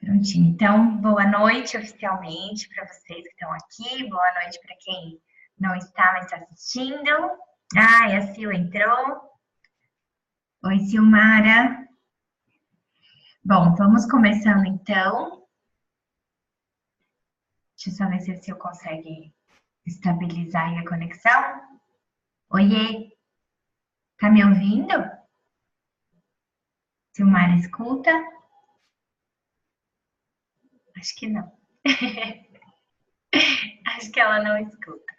Prontinho. Então, boa noite oficialmente para vocês que estão aqui. Boa noite para quem não está, mas está assistindo. Ah, e a Sil entrou. Oi, Silmara. Bom, vamos começando então. Deixa eu só ver se a Sil consegue estabilizar aí a conexão. Oiê, tá me ouvindo? Silmara, escuta? Acho que não. Acho que ela não escuta.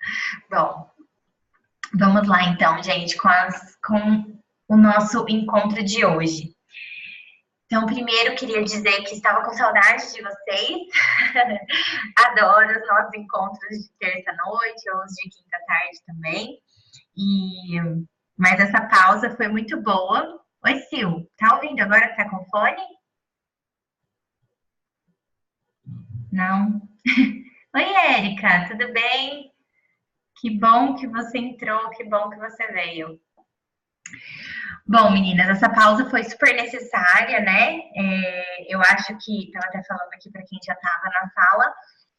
Bom, vamos lá então, gente, com o nosso encontro de hoje. Então, primeiro queria dizer que estava com saudade de vocês. Adoro os nossos encontros de terça-noite ou os de quinta-tarde também. Mas essa pausa foi muito boa. Oi, Sil, tá ouvindo agora que tá com fone? Não? Oi, Érica, tudo bem? Que bom que você entrou, que bom que você veio. Bom, meninas, essa pausa foi super necessária, né? Eu acho que, estava até falando aqui para quem já estava na sala,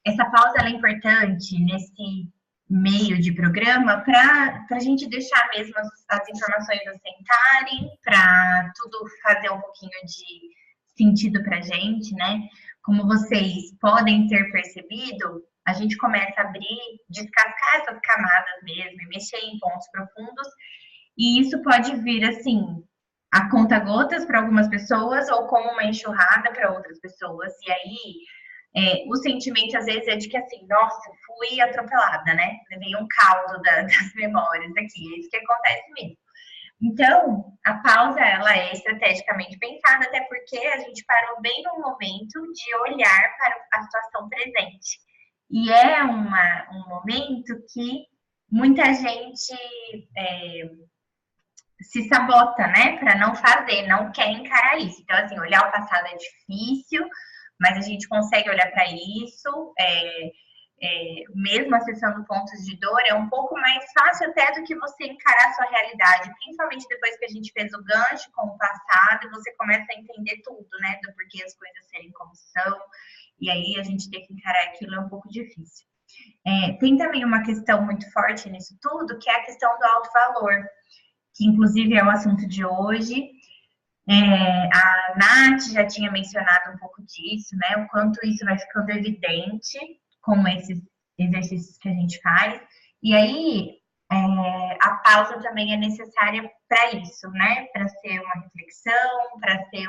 essa pausa é importante nesse meio de programa para a gente deixar mesmo as informações assentarem, para tudo fazer um pouquinho de sentido para a gente, né? Como vocês podem ter percebido, a gente começa a abrir, descascar essas camadas mesmo, e mexer em pontos profundos, e isso pode vir assim, a conta-gotas para algumas pessoas ou como uma enxurrada para outras pessoas. E aí, o sentimento às vezes é de que assim, nossa, fui atropelada, né? Levei um caldo das memórias aqui. É isso que acontece mesmo. Então, a pausa, ela é estrategicamente pensada, até porque a gente parou bem no momento de olhar para a situação presente. E é um momento que muita gente se sabota, né, para não fazer, não quer encarar isso. Então, assim, olhar o passado é difícil, mas a gente consegue olhar para isso, mesmo acessando pontos de dor, é um pouco mais fácil até do que você encarar a sua realidade, principalmente depois que a gente fez o gancho com o passado, e você começa a entender tudo, né, do porquê as coisas serem como são, e aí a gente ter que encarar aquilo é um pouco difícil. Tem também uma questão muito forte nisso tudo, que é a questão do alto valor, que inclusive é o assunto de hoje. A Nath já tinha mencionado um pouco disso, né? O quanto isso vai ficando evidente com esses exercícios que a gente faz. E aí, a pausa também é necessária para isso, né? Para ser uma reflexão, para ser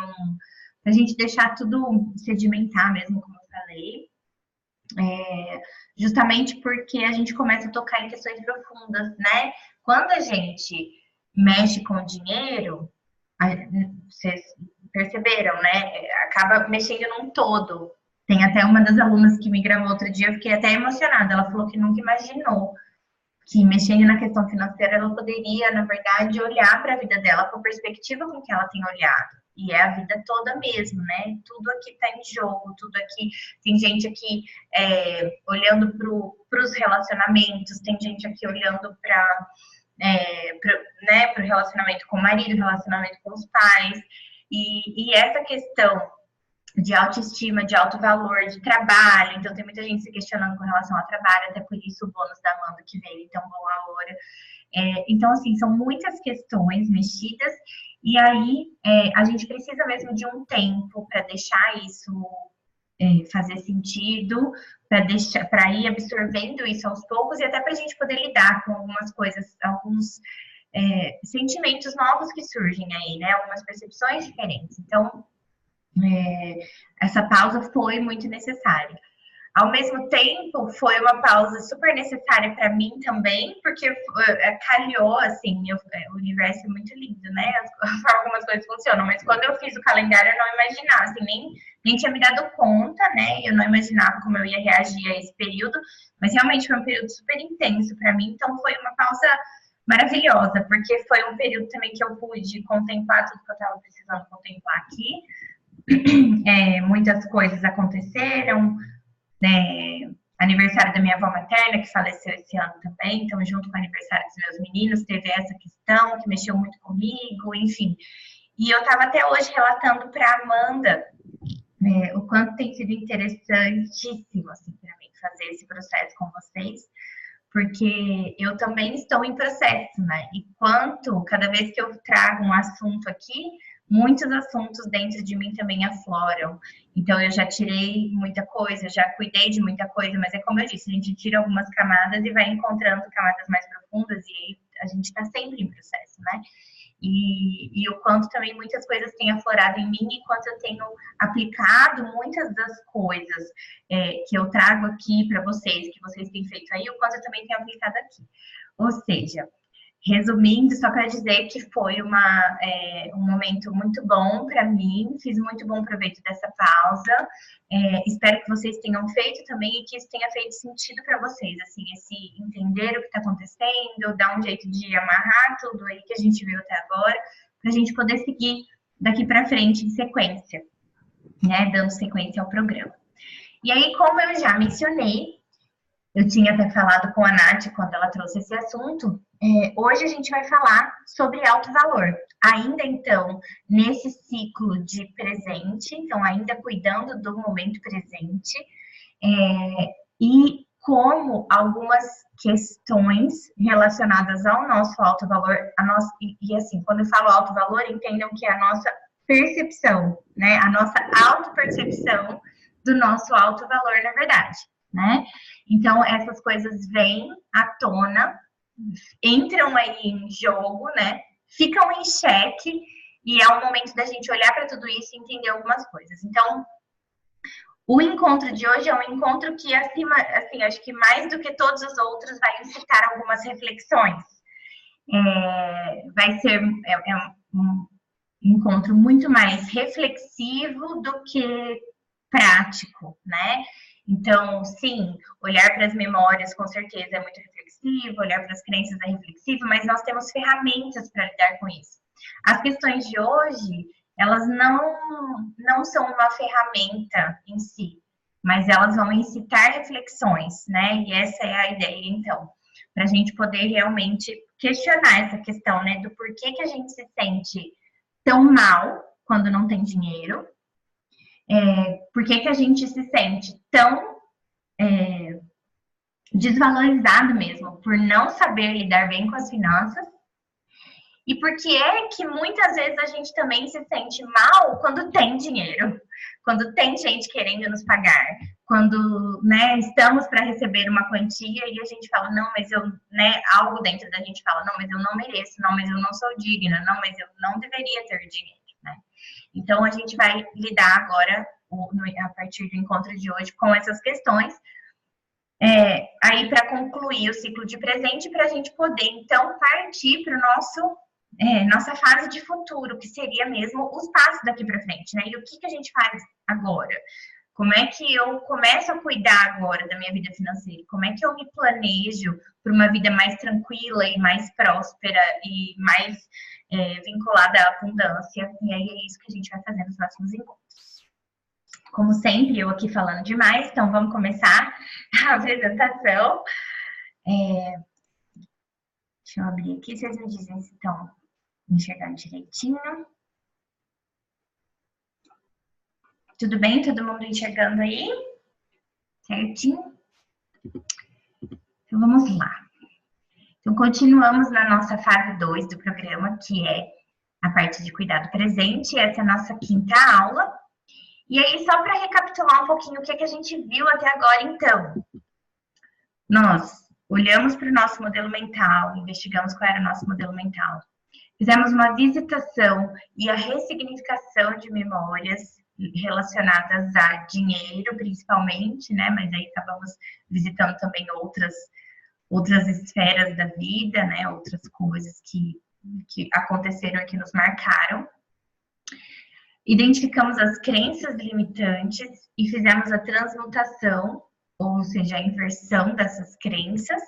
para a gente deixar tudo sedimentar mesmo, como eu falei. Justamente porque a gente começa a tocar em questões profundas, né? Quando a gente mexe com dinheiro, vocês perceberam, né? Acaba mexendo num todo. Tem até uma das alunas que me gravou outro dia, eu fiquei até emocionada. Ela falou que nunca imaginou que mexendo na questão financeira ela poderia, na verdade, olhar para a vida dela com a perspectiva com que ela tem olhado. E é a vida toda mesmo, né? Tudo aqui está em jogo, tudo aqui. Tem gente aqui olhando para os relacionamentos, tem gente aqui olhando para o relacionamento com o marido, relacionamento com os pais. E essa questão de autoestima, de alto valor, de trabalho. Então, tem muita gente se questionando com relação ao trabalho, até por isso o bônus da Amanda que veio tão bom agora. Então, assim, são muitas questões mexidas, e aí a gente precisa mesmo de um tempo para deixar isso fazer sentido, para ir absorvendo isso aos poucos, e até para a gente poder lidar com algumas coisas, alguns sentimentos novos que surgem aí, né? Algumas percepções diferentes. Então, essa pausa foi muito necessária. Ao mesmo tempo, foi uma pausa super necessária para mim também, porque calhou, assim, o universo é muito lindo, né? Algumas coisas funcionam, mas quando eu fiz o calendário, eu não imaginava, assim, nem tinha me dado conta, né? Eu não imaginava como eu ia reagir a esse período, mas realmente foi um período super intenso para mim, então foi uma pausa maravilhosa, porque foi um período também que eu pude contemplar tudo que eu estava precisando contemplar aqui. Muitas coisas aconteceram, né? Aniversário da minha avó materna, que faleceu esse ano também, então, junto com o aniversário dos meus meninos, teve essa questão que mexeu muito comigo, enfim. E eu estava até hoje relatando para a Amanda, o quanto tem sido interessantíssimo, assim, para mim, fazer esse processo com vocês, porque eu também estou em processo, né? E cada vez que eu trago um assunto aqui, muitos assuntos dentro de mim também afloram. Então, eu já tirei muita coisa, já cuidei de muita coisa, mas é como eu disse, a gente tira algumas camadas e vai encontrando camadas mais profundas, e aí a gente está sempre em processo, né? E o quanto também muitas coisas têm aflorado em mim e quanto eu tenho aplicado muitas das coisas que eu trago aqui para vocês, que vocês têm feito aí, o quanto eu também tenho aplicado aqui. Ou seja, resumindo, só para dizer que foi um momento muito bom para mim, fiz muito bom proveito dessa pausa. Espero que vocês tenham feito também e que isso tenha feito sentido para vocês, assim, esse entender o que está acontecendo, dar um jeito de amarrar tudo aí que a gente viu até agora, para a gente poder seguir daqui para frente em sequência, né, dando sequência ao programa. E aí, como eu já mencionei, eu tinha até falado com a Nath quando ela trouxe esse assunto, hoje a gente vai falar sobre alto valor. Ainda então, nesse ciclo de presente, então ainda cuidando do momento presente, e como algumas questões relacionadas ao nosso alto valor, e assim, quando eu falo alto valor, entendam que é a nossa percepção, né? A nossa autopercepção do nosso alto valor, na verdade, né? Então, essas coisas vêm à tona, entram aí em jogo, né? Ficam em xeque, e é o momento da gente olhar para tudo isso e entender algumas coisas. Então, o encontro de hoje é um encontro que, acima, assim, acho que mais do que todos os outros, vai incitar algumas reflexões. Vai ser um encontro muito mais reflexivo do que prático, né? Então, sim, olhar para as memórias com certeza é muito reflexivo, olhar para as crenças é reflexivo, mas nós temos ferramentas para lidar com isso. As questões de hoje, elas não são uma ferramenta em si, mas elas vão incitar reflexões, né? E essa é a ideia, então, para a gente poder realmente questionar essa questão, né? Do porquê que a gente se sente tão mal quando não tem dinheiro, por que a gente se sente tão desvalorizado mesmo por não saber lidar bem com as finanças, e por que é que muitas vezes a gente também se sente mal quando tem dinheiro, quando tem gente querendo nos pagar, quando, né, estamos para receber uma quantia e a gente fala, não, mas eu, né, algo dentro da gente fala, não, mas eu não mereço, não, mas eu não sou digna, não, mas eu não deveria ter dinheiro, né? Então, a gente vai lidar agora, a partir do encontro de hoje, com essas questões, aí para concluir o ciclo de presente, para a gente poder, então, partir para o nossa fase de futuro, que seria mesmo os passos daqui para frente, né? E o que a gente faz agora? Como é que eu começo a cuidar agora da minha vida financeira? Como é que eu me planejo para uma vida mais tranquila e mais próspera e mais vinculada à abundância? E aí é isso que a gente vai fazer nos próximos encontros. Como sempre, eu aqui falando demais, então vamos começar a apresentação. Deixa eu abrir aqui, vocês me dizem se estão enxergando direitinho. Tudo bem? Todo mundo enxergando aí? Certinho? Então, vamos lá. Então, continuamos na nossa fase 2 do programa, que é a parte de cuidado presente. Essa é a nossa quinta aula. E aí, só para recapitular um pouquinho o que a gente viu até agora, então. Nós olhamos para o nosso modelo mental, investigamos qual era o nosso modelo mental. Fizemos uma visitação e a ressignificação de memórias relacionadas a dinheiro, principalmente, né? Mas aí acabamos visitando também outras esferas da vida, né? Outras coisas que aconteceram e que nos marcaram. Identificamos as crenças limitantes e fizemos a transmutação, ou seja, a inversão dessas crenças.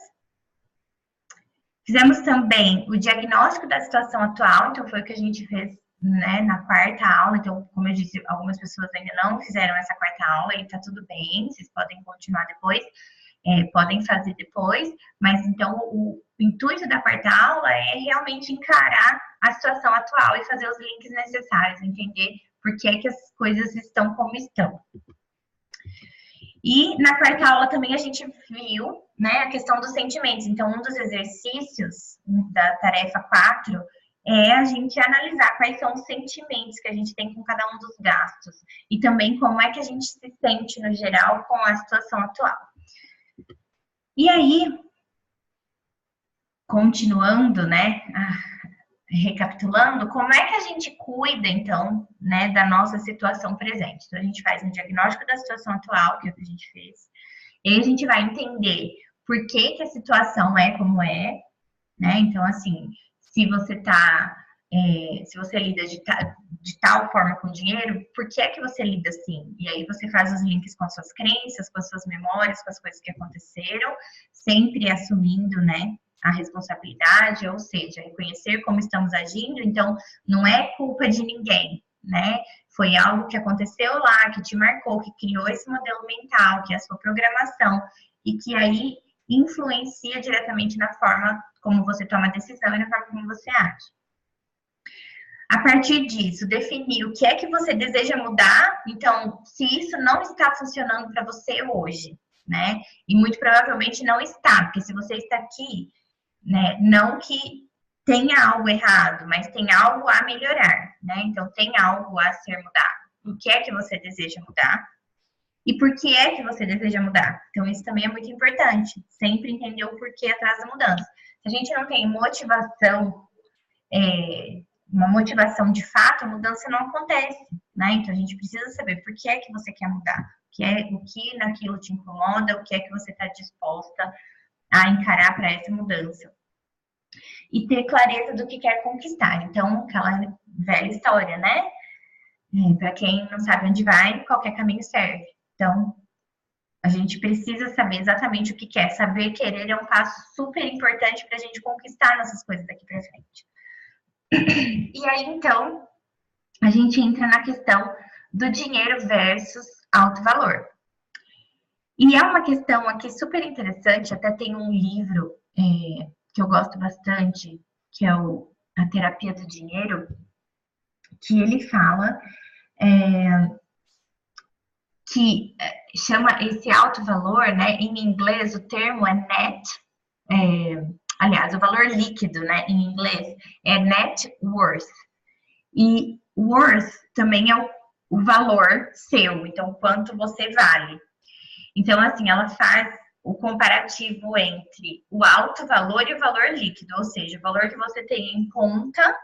Fizemos também o diagnóstico da situação atual, então foi o que a gente fez, né, na quarta aula. Então, como eu disse, algumas pessoas ainda não fizeram essa quarta aula e tá tudo bem, vocês podem continuar depois, podem fazer depois, mas então o intuito da quarta aula é realmente encarar a situação atual e fazer os links necessários, entender por que que as coisas estão como estão. E na quarta aula também a gente viu, né, a questão dos sentimentos. Então, um dos exercícios da tarefa 4 é a gente analisar quais são os sentimentos que a gente tem com cada um dos gastos e também como é que a gente se sente no geral com a situação atual. E aí, continuando, né, recapitulando, como é que a gente cuida, então, né, da nossa situação presente? Então, a gente faz um diagnóstico da situação atual, que é o que a gente fez, e aí a gente vai entender por que que a situação é como é, né? Então, assim, se você se você lida de tal forma com dinheiro, por que é que você lida assim? E aí você faz os links com as suas crenças, com as suas memórias, com as coisas que aconteceram, sempre assumindo, né, a responsabilidade, ou seja, reconhecer como estamos agindo. Então, não é culpa de ninguém, né? Foi algo que aconteceu lá, que te marcou, que criou esse modelo mental, que é a sua programação, e que aí influencia diretamente na forma como você toma a decisão e na forma como você age. A partir disso, definir o que é que você deseja mudar. Então, se isso não está funcionando para você hoje, né? E muito provavelmente não está, porque se você está aqui, né, não que tenha algo errado, mas tem algo a melhorar, né? Então, tem algo a ser mudado. O que é que você deseja mudar? E por que é que você deseja mudar? Então, isso também é muito importante. Sempre entender o porquê atrás da mudança. Se a gente não tem motivação, uma motivação de fato, a mudança não acontece, né? Então, a gente precisa saber por que é que você quer mudar. O que naquilo te incomoda, o que é que você está disposta a encarar para essa mudança. E ter clareza do que quer conquistar. Então, aquela velha história, né? Para quem não sabe onde vai, qualquer caminho serve. Então, a gente precisa saber exatamente o que quer. Saber querer é um passo super importante para a gente conquistar nossas coisas daqui para frente. E aí, então, a gente entra na questão do dinheiro versus alto valor. E é uma questão aqui super interessante, até tem um livro que eu gosto bastante, que é A Terapia do Dinheiro, que ele fala que chama esse alto valor, né? Em inglês o termo é net, aliás, o valor líquido, né? Em inglês é net worth. E worth também é o valor seu, então quanto você vale. Então, assim, ela faz o comparativo entre o alto valor e o valor líquido, ou seja, o valor que você tem em conta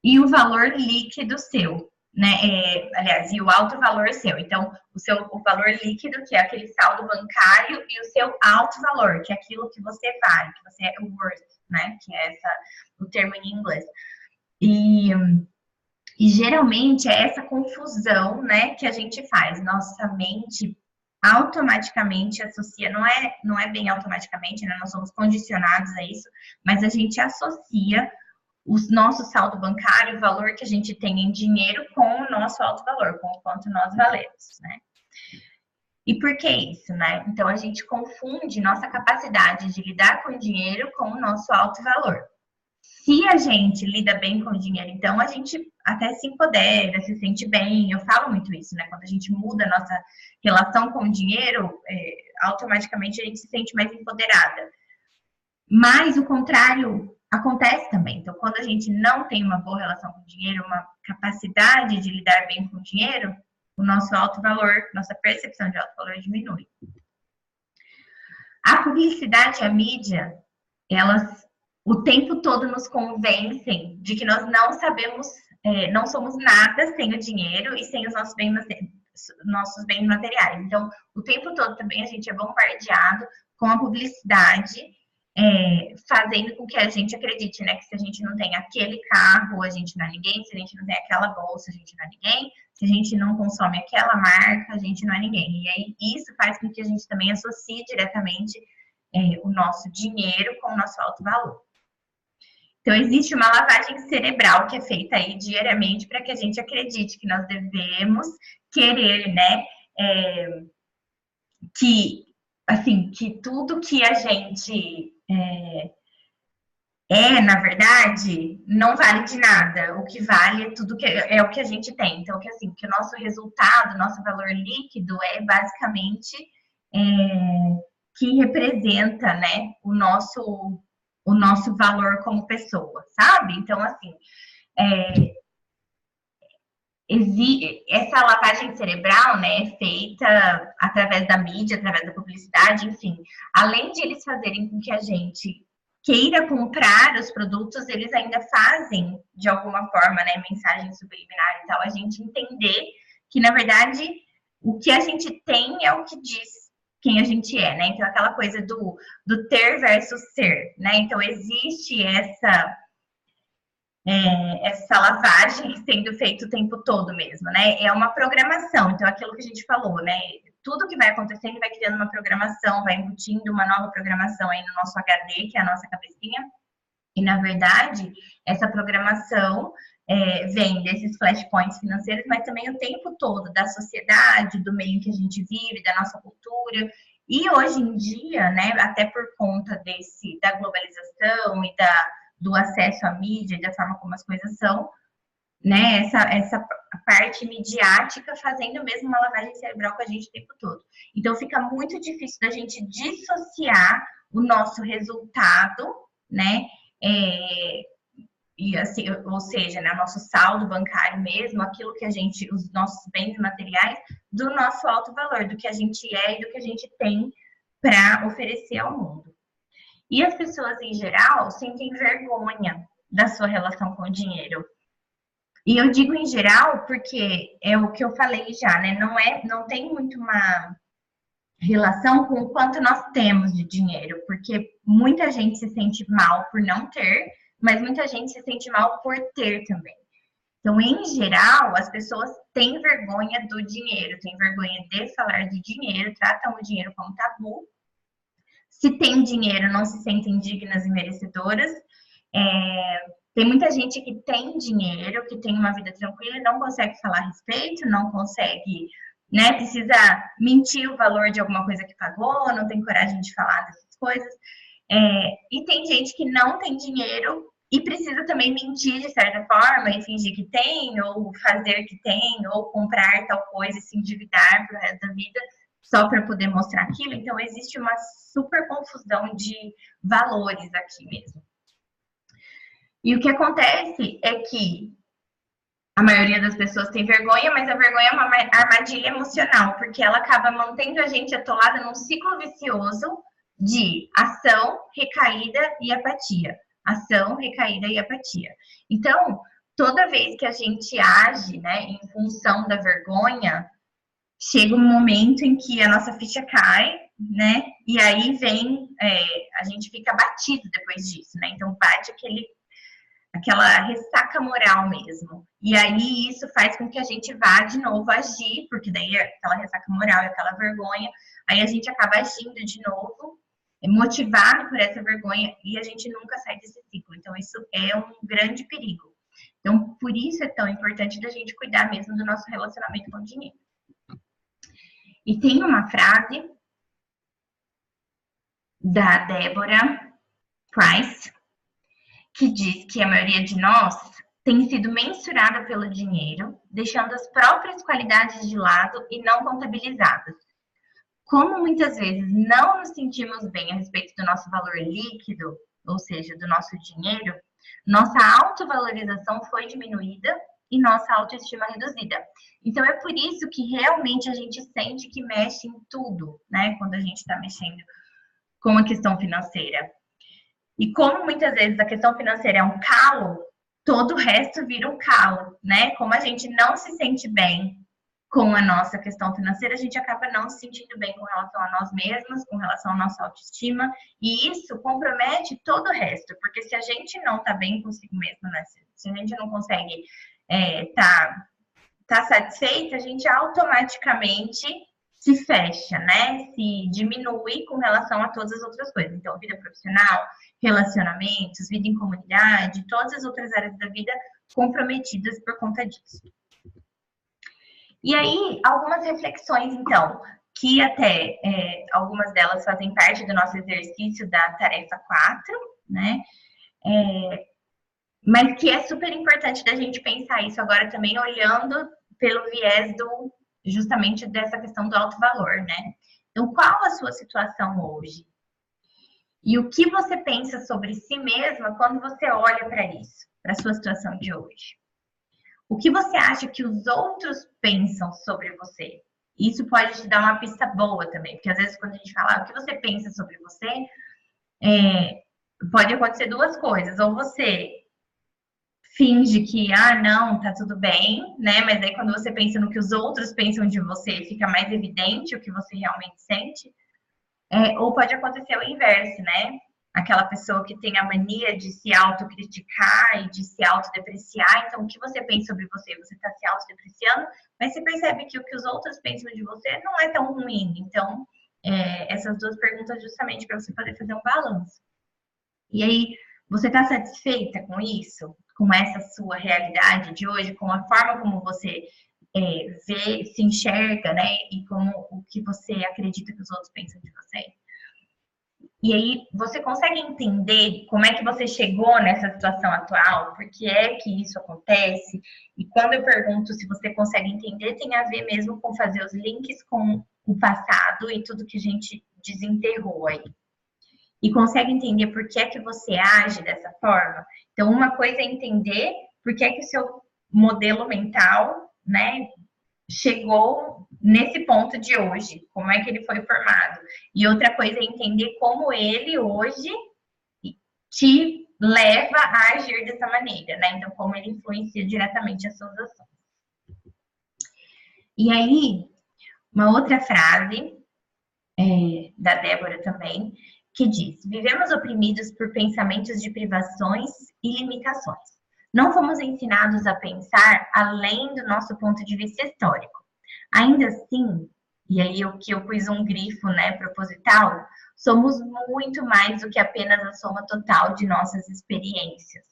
e o valor líquido seu, né? Aliás, e o alto valor seu. Então, o valor líquido, que é aquele saldo bancário, e o seu alto valor, que é aquilo que você vale, que você é worth, né? Que é o termo em inglês. E geralmente é essa confusão, né, que a gente faz. Nossa mente automaticamente associa, não é bem automaticamente, né? Nós somos condicionados a isso, mas a gente associa o nosso saldo bancário, o valor que a gente tem em dinheiro, com o nosso alto valor, com o quanto nós valemos, né? E por que isso, né? Então, a gente confunde nossa capacidade de lidar com o dinheiro com o nosso alto valor. Se a gente lida bem com o dinheiro, então a gente até se empodera, se sente bem. Eu falo muito isso, né? Quando a gente muda a nossa relação com o dinheiro, automaticamente a gente se sente mais empoderada. Mas o contrário acontece também. Então, quando a gente não tem uma boa relação com o dinheiro, uma capacidade de lidar bem com o dinheiro, o nosso alto valor, nossa percepção de alto valor diminui. A publicidade e a mídia, elas o tempo todo nos convencem de que nós não sabemos, não somos nada sem o dinheiro e sem os nossos bens materiais. Então, o tempo todo também a gente é bombardeado com a publicidade, fazendo com que a gente acredite, né, que se a gente não tem aquele carro, a gente não é ninguém, se a gente não tem aquela bolsa, a gente não é ninguém, se a gente não consome aquela marca, a gente não é ninguém. E aí isso faz com que a gente também associe diretamente o nosso dinheiro com o nosso alto valor. Então, existe uma lavagem cerebral que é feita aí diariamente para que a gente acredite que nós devemos querer, né, que tudo que a gente na verdade, não vale de nada. O que vale é tudo que é o que a gente tem. Então, que assim, que o nosso resultado, nosso valor líquido é basicamente é, que representa, né, o nosso valor como pessoa, sabe? Então, assim, é, essa lavagem cerebral, né, é feita através da mídia, através da publicidade, enfim. Além de eles fazerem com que a gente queira comprar os produtos, eles ainda fazem, de alguma forma, né, mensagem subliminar e tal, a gente entender que, na verdade, o que a gente tem é o que diz quem a gente é, né? Então, aquela coisa do ter versus ser, né? Então, existe essa lavagem sendo feita o tempo todo mesmo, né? É uma programação, então aquilo que a gente falou, né? Tudo que vai acontecendo vai criando uma programação, vai embutindo uma nova programação aí no nosso HD, que é a nossa cabecinha, e na verdade, essa programação vem desses flashpoints financeiros, mas também o tempo todo da sociedade, do meio que a gente vive, da nossa cultura. E hoje em dia, né, até por conta da globalização e do acesso à mídia e da forma como as coisas são, né, essa parte midiática fazendo mesmo uma lavagem cerebral com a gente o tempo todo. Então fica muito difícil da gente dissociar o nosso resultado, né, é, e assim, ou seja, né, nosso saldo bancário mesmo, aquilo que a gente, os nossos bens materiais, do nosso alto valor, do que a gente é e do que a gente tem para oferecer ao mundo. E as pessoas, em geral, sentem vergonha da sua relação com o dinheiro. E eu digo em geral porque é o que eu falei já, né? Não tem muito uma relação com o quanto nós temos de dinheiro, porque muita gente se sente mal por não ter, mas muita gente se sente mal por ter também. Então, em geral, as pessoas têm vergonha do dinheiro, têm vergonha de falar de dinheiro, tratam o dinheiro como tabu. Se tem dinheiro, não se sentem dignas e merecedoras. Tem muita gente que tem dinheiro, que tem uma vida tranquila e não consegue falar a respeito, não consegue, né? Precisa mentir o valor de alguma coisa que pagou, não tem coragem de falar dessas coisas. E tem gente que não tem dinheiro e precisa também mentir de certa forma e fingir que tem, ou fazer que tem, ou comprar tal coisa e se endividar pro resto da vida só para poder mostrar aquilo. Então, existe uma super confusão de valores aqui mesmo. E o que acontece é que a maioria das pessoas tem vergonha, mas a vergonha é uma armadilha emocional, porque ela acaba mantendo a gente atolada num ciclo vicioso de ação, recaída e apatia. Ação, recaída e apatia. Então, toda vez que a gente age, né, em função da vergonha, chega um momento em que a nossa ficha cai, né? E aí vem, a gente fica abatido depois disso, né? Então bate aquela ressaca moral mesmo. E aí isso faz com que a gente vá de novo agir, porque daí aquela ressaca moral e aquela vergonha, aí a gente acaba agindo de novo, motivado por essa vergonha, e a gente nunca sai desse ciclo. Então isso é um grande perigo. Então por isso é tão importante da gente cuidar mesmo do nosso relacionamento com o dinheiro. E tem uma frase da Deborah Price que diz que a maioria de nós tem sido mensurada pelo dinheiro, deixando as próprias qualidades de lado e não contabilizadas. Como muitas vezes não nos sentimos bem a respeito do nosso valor líquido, ou seja, do nosso dinheiro, nossa autovalorização foi diminuída e nossa autoestima reduzida. Então é por isso que realmente a gente sente que mexe em tudo, né? Quando a gente está mexendo com a questão financeira. E como muitas vezes a questão financeira é um calo, todo o resto vira um calo, né? Como a gente não se sente bem com a nossa questão financeira, a gente acaba não se sentindo bem com relação a nós mesmos, com relação à nossa autoestima, e isso compromete todo o resto, porque se a gente não tá bem consigo mesmo, né? Se a gente não consegue tá satisfeita, a gente automaticamente se fecha, né? Se diminui com relação a todas as outras coisas. Então, vida profissional, relacionamentos, vida em comunidade, todas as outras áreas da vida comprometidas por conta disso. E aí, algumas reflexões, então, que até algumas delas fazem parte do nosso exercício da tarefa 4, né? mas que é super importante da gente pensar isso agora também, olhando pelo viés justamente dessa questão do alto valor, né? Então, qual a sua situação hoje? E o que você pensa sobre si mesma quando você olha para isso, para a sua situação de hoje? O que você acha que os outros pensam sobre você? Isso pode te dar uma pista boa também, porque às vezes quando a gente fala o que você pensa sobre você, pode acontecer duas coisas. Ou você finge que, não, tá tudo bem, né? Mas aí quando você pensa no que os outros pensam de você, fica mais evidente o que você realmente sente. Ou pode acontecer o inverso, né? Aquela pessoa que tem a mania de se autocriticar e de se autodepreciar. Então, o que você pensa sobre você? Você está se autodepreciando, mas você percebe que o que os outros pensam de você não é tão ruim. Então, essas duas perguntas justamente para você poder fazer um balanço. E aí, você está satisfeita com isso? Com essa sua realidade de hoje? Com a forma como você vê, se enxerga, né? E como o que você acredita que os outros pensam de você? E aí, você consegue entender como é que você chegou nessa situação atual? Por que é que isso acontece? E quando eu pergunto se você consegue entender, tem a ver mesmo com fazer os links com o passado e tudo que a gente desenterrou aí. E consegue entender por que é que você age dessa forma? Então, uma coisa é entender por que é que o seu modelo mental, né, chegou nesse ponto de hoje, como é que ele foi formado. E outra coisa é entender como ele hoje te leva a agir dessa maneira, né? Então, como ele influencia diretamente as suas ações. E aí, uma outra frase da Débora também, que diz: vivemos oprimidos por pensamentos de privações e limitações. Não fomos ensinados a pensar além do nosso ponto de vista histórico. Ainda assim, e aí eu pus um grifo, né, proposital, somos muito mais do que apenas a soma total de nossas experiências.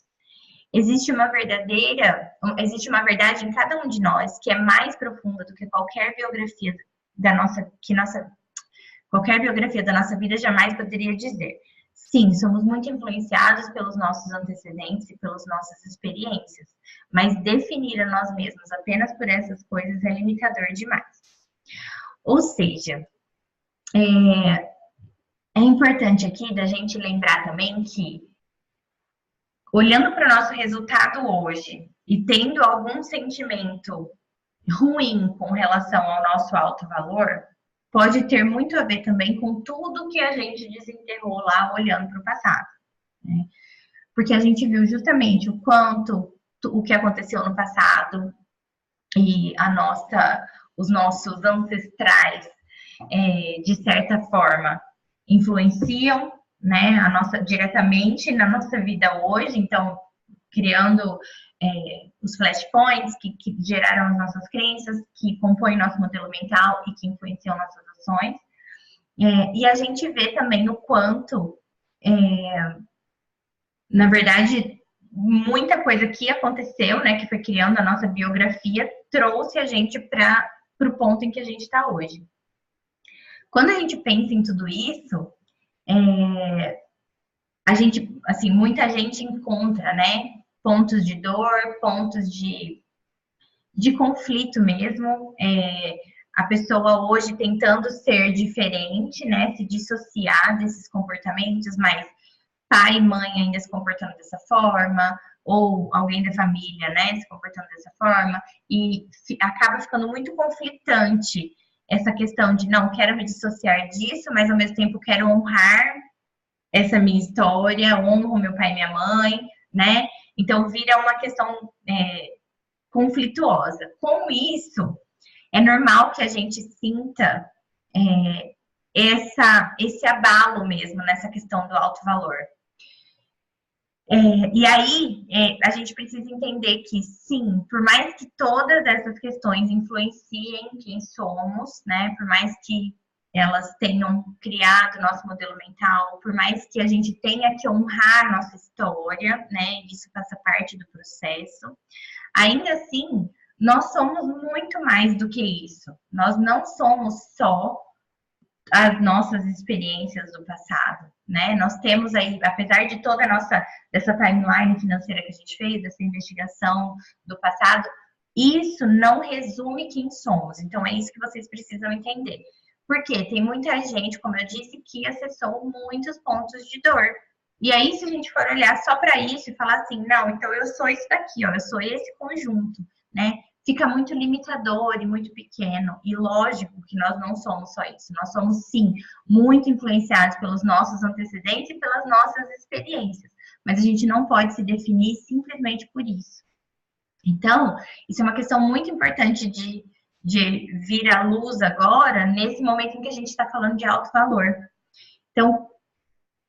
Existe uma verdade em cada um de nós que é mais profunda do que qualquer biografia qualquer biografia da nossa vida jamais poderia dizer. Sim, somos muito influenciados pelos nossos antecedentes e pelas nossas experiências, mas definir a nós mesmos apenas por essas coisas é limitador demais. Ou seja, é importante aqui da gente lembrar também que, olhando para o nosso resultado hoje e tendo algum sentimento ruim com relação ao nosso alto valor, pode ter muito a ver também com tudo que a gente desenterrou lá olhando para o passado, né? Porque a gente viu justamente o que aconteceu no passado e os nossos ancestrais, de certa forma, influenciam, né, diretamente na nossa vida hoje. Então, criando os flashpoints que geraram as nossas crenças, que compõem nosso modelo mental e que influenciam nossas ações. E a gente vê também o quanto, na verdade, muita coisa que aconteceu, né, que foi criando a nossa biografia, trouxe a gente para o ponto em que a gente está hoje. Quando a gente pensa em tudo isso, a gente, assim, muita gente encontra, né, pontos de dor, pontos de conflito mesmo. A pessoa hoje tentando ser diferente, né, se dissociar desses comportamentos, mas pai e mãe ainda se comportando dessa forma, ou alguém da família, né, se comportando dessa forma, e acaba ficando muito conflitante essa questão de não quero me dissociar disso, mas ao mesmo tempo quero honrar essa minha história, honro meu pai e minha mãe, né? Então vira uma questão conflituosa. Com isso, é normal que a gente sinta esse abalo mesmo nessa questão do alto valor. E aí, a gente precisa entender que, sim, por mais que todas essas questões influenciem quem somos, né, por mais que elas tenham criado nosso modelo mental, por mais que a gente tenha que honrar nossa história, né, isso faça parte do processo, ainda assim, nós somos muito mais do que isso. Nós não somos só as nossas experiências do passado, né? Nós temos aí, apesar de toda a dessa timeline financeira que a gente fez, dessa investigação do passado, isso não resume quem somos. Então, é isso que vocês precisam entender. Porque tem muita gente, como eu disse, que acessou muitos pontos de dor. E aí, se a gente for olhar só para isso e falar assim, não, então eu sou isso daqui, ó, eu sou esse conjunto, né? Fica muito limitador e muito pequeno. E lógico que nós não somos só isso. Nós somos, sim, muito influenciados pelos nossos antecedentes e pelas nossas experiências. Mas a gente não pode se definir simplesmente por isso. Então, isso é uma questão muito importante de vir à luz agora, nesse momento em que a gente está falando de alto valor. Então,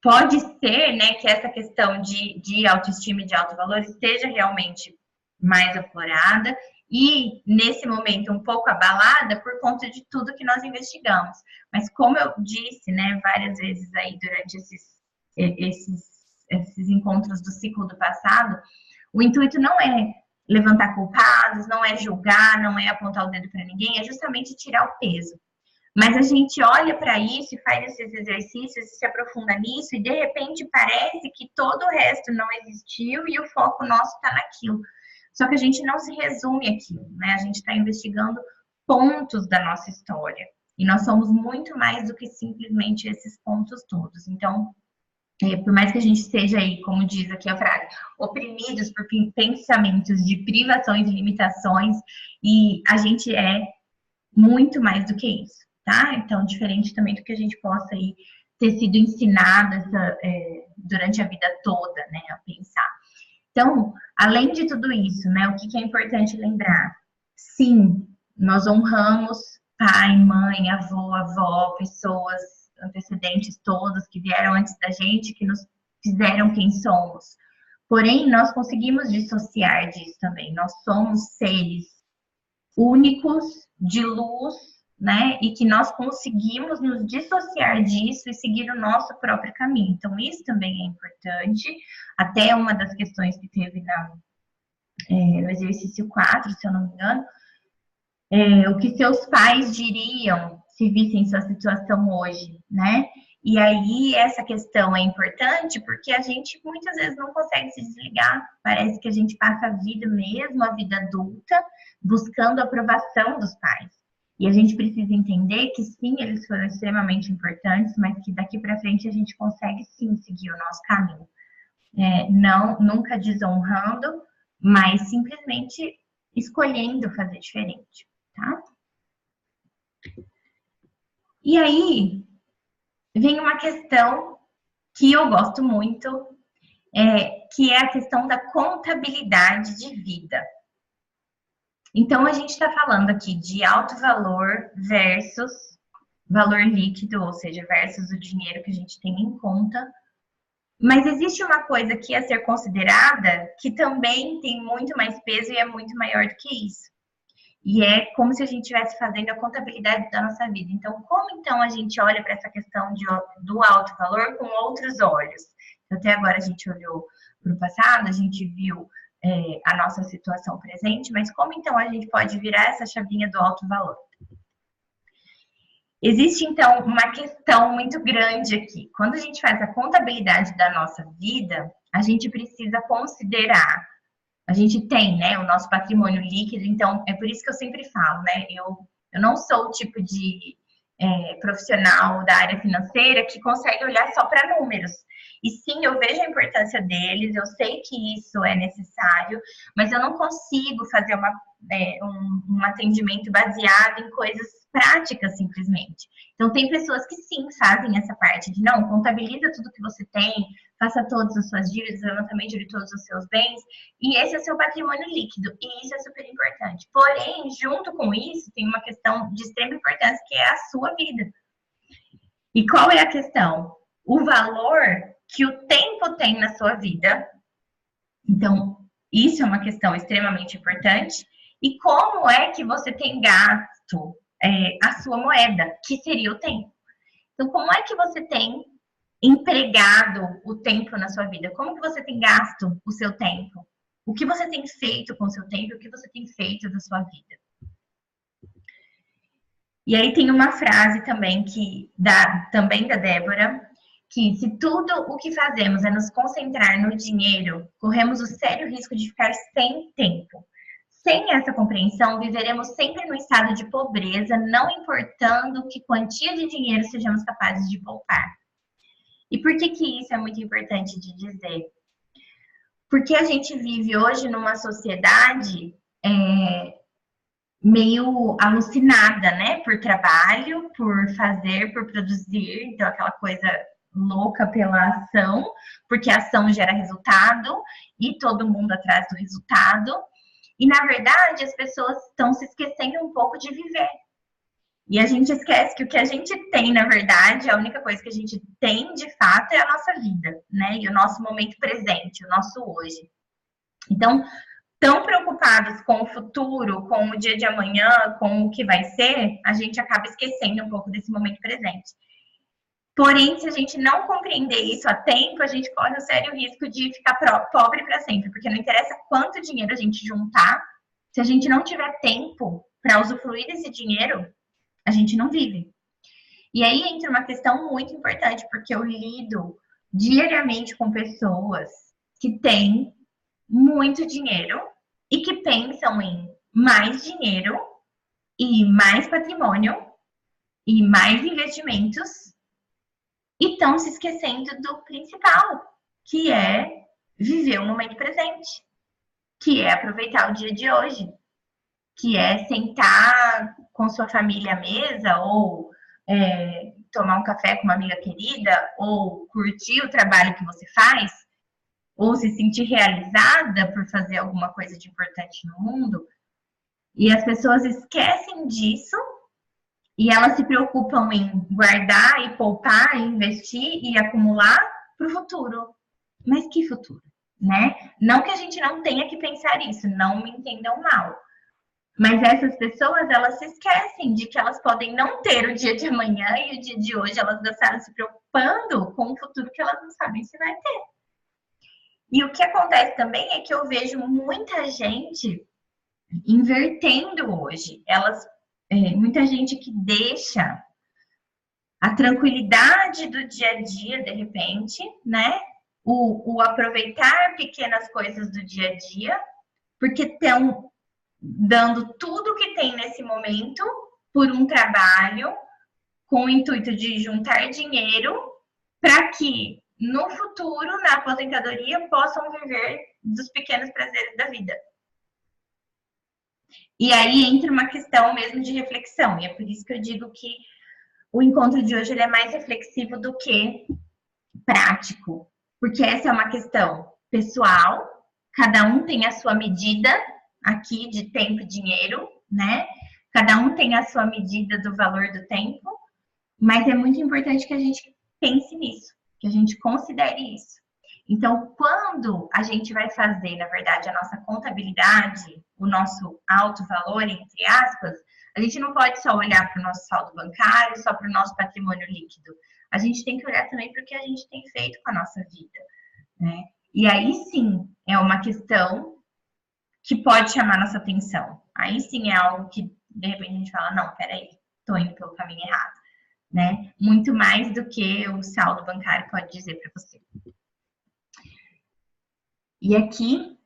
pode ser, né, que essa questão de autoestima e de alto valor esteja realmente mais aflorada e, nesse momento, um pouco abalada por conta de tudo que nós investigamos. Mas, como eu disse, né, várias vezes aí durante esses encontros do ciclo do passado, o intuito não é levantar culpados, não é julgar, não é apontar o dedo para ninguém, é justamente tirar o peso. Mas a gente olha para isso e faz esses exercícios, se aprofunda nisso, e de repente parece que todo o resto não existiu e o foco nosso está naquilo. Só que a gente não se resume àquilo, né? A gente está investigando pontos da nossa história. E nós somos muito mais do que simplesmente esses pontos todos. Então, por mais que a gente esteja aí, como diz aqui a frase, oprimidos por pensamentos de privações e limitações, e a gente é muito mais do que isso, tá? Então, diferente também do que a gente possa aí ter sido ensinado durante a vida toda, né, a pensar. Então, além de tudo isso, né, o que é importante lembrar? Sim, nós honramos pai, mãe, avô, avó, pessoas antecedentes todos que vieram antes da gente, que nos fizeram quem somos. Porém, nós conseguimos dissociar disso também. Nós somos seres únicos, de luz, né? E que nós conseguimos nos dissociar disso e seguir o nosso próprio caminho. Então, isso também é importante. Até uma das questões que teve no exercício 4, se eu não me engano, o que seus pais diriam se vissem sua situação hoje, né? E aí essa questão é importante porque a gente muitas vezes não consegue se desligar. Parece que a gente passa a vida mesmo, a vida adulta, buscando a aprovação dos pais. E a gente precisa entender que sim, eles foram extremamente importantes, mas que daqui para frente a gente consegue sim seguir o nosso caminho. Não, nunca desonrando, mas simplesmente escolhendo fazer diferente, tá? E aí vem uma questão que eu gosto muito, que é a questão da contabilidade de vida. Então, a gente está falando aqui de alto valor versus valor líquido, ou seja, versus o dinheiro que a gente tem em conta. Mas existe uma coisa que é ser considerada que também tem muito mais peso e é muito maior do que isso. E é como se a gente estivesse fazendo a contabilidade da nossa vida. Então, como então a gente olha para essa questão do alto valor com outros olhos? Até agora a gente olhou para o passado, a gente viu a nossa situação presente, mas como então a gente pode virar essa chavinha do alto valor? Existe então uma questão muito grande aqui. Quando a gente faz a contabilidade da nossa vida, a gente precisa considerar. A gente tem, né, o nosso patrimônio líquido, então é por isso que eu sempre falo, né, eu não sou o tipo de profissional da área financeira que consegue olhar só para números. E sim, eu vejo a importância deles, eu sei que isso é necessário, mas eu não consigo fazer um atendimento baseado em coisas práticas, simplesmente. Então, tem pessoas que sim fazem essa parte de não, contabiliza tudo que você tem, faça todas as suas dívidas, levantamento de todos os seus bens, e esse é seu patrimônio líquido, e isso é super importante. Porém, junto com isso, tem uma questão de extrema importância, que é a sua vida. E qual é a questão? O valor que o tempo tem na sua vida. Então, isso é uma questão extremamente importante. E como é que você tem gasto a sua moeda, que seria o tempo? Então, como é que você tem empregado o tempo na sua vida? Como que você tem gasto o seu tempo? O que você tem feito com o seu tempo? O que você tem feito da sua vida? E aí tem uma frase também também da Débora, que se tudo o que fazemos é nos concentrar no dinheiro, corremos o sério risco de ficar sem tempo. Sem essa compreensão, viveremos sempre no estado de pobreza, não importando que quantia de dinheiro sejamos capazes de poupar. E por que isso é muito importante de dizer? Porque a gente vive hoje numa sociedade meio alucinada, né? Por trabalho, por fazer, por produzir. Então, aquela coisa louca pela ação, porque a ação gera resultado e todo mundo atrás do resultado. E, na verdade, as pessoas estão se esquecendo um pouco de viver. E a gente esquece que o que a gente tem, na verdade, a única coisa que a gente tem, de fato, é a nossa vida, né? E o nosso momento presente, o nosso hoje. Então, tão preocupados com o futuro, com o dia de amanhã, com o que vai ser, a gente acaba esquecendo um pouco desse momento presente. Porém, se a gente não compreender isso a tempo, a gente corre o sério risco de ficar pobre para sempre, porque não interessa quanto dinheiro a gente juntar, se a gente não tiver tempo para usufruir desse dinheiro, a gente não vive. E aí entra uma questão muito importante, porque eu lido diariamente com pessoas que têm muito dinheiro e que pensam em mais dinheiro e mais patrimônio e mais investimentos e estão se esquecendo do principal, que é viver o momento presente, que é aproveitar o dia de hoje, que é sentar com sua família à mesa ou tomar um café com uma amiga querida ou curtir o trabalho que você faz ou se sentir realizada por fazer alguma coisa de importante no mundo. E as pessoas esquecem disso e elas se preocupam em guardar e poupar, investir e acumular para o futuro. Mas que futuro, né? Não que a gente não tenha que pensar isso, não me entendam mal. Mas essas pessoas, elas se esquecem de que elas podem não ter o dia de amanhã e o dia de hoje, elas gastaram se preocupando com o futuro que elas não sabem se vai ter. E o que acontece também é que eu vejo muita gente invertendo hoje. Muita gente que deixa a tranquilidade do dia a dia, de repente, né? O aproveitar pequenas coisas do dia a dia, porque estão dando tudo que tem nesse momento por um trabalho com o intuito de juntar dinheiro para que no futuro, na aposentadoria, possam viver dos pequenos prazeres da vida. E aí entra uma questão mesmo de reflexão, e é por isso que eu digo que o encontro de hoje ele é mais reflexivo do que prático, porque essa é uma questão pessoal, cada um tem a sua medida aqui de tempo e dinheiro, né? Cada um tem a sua medida do valor do tempo, mas é muito importante que a gente pense nisso, que a gente considere isso. Então, quando a gente vai fazer, na verdade, a nossa contabilidade, o nosso alto valor, entre aspas, a gente não pode só olhar para o nosso saldo bancário, só para o nosso patrimônio líquido. A gente tem que olhar também para o que a gente tem feito com a nossa vida, né? E aí sim é uma questão que pode chamar nossa atenção. Aí sim é algo que, de repente, a gente fala, não, peraí, estou indo pelo caminho errado, né? Muito mais do que o saldo bancário pode dizer para você. E aqui,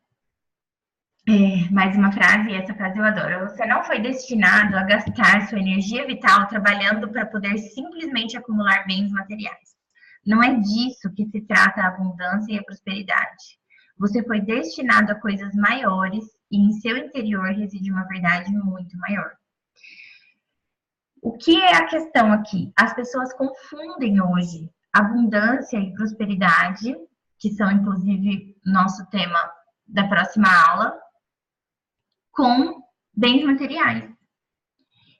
mais uma frase, e essa frase eu adoro. Você não foi destinado a gastar sua energia vital trabalhando para poder simplesmente acumular bens materiais. Não é disso que se trata a abundância e a prosperidade. Você foi destinado a coisas maiores e em seu interior reside uma verdade muito maior. O que é a questão aqui? As pessoas confundem hoje abundância e prosperidade, que são inclusive nosso tema da próxima aula, com bens materiais.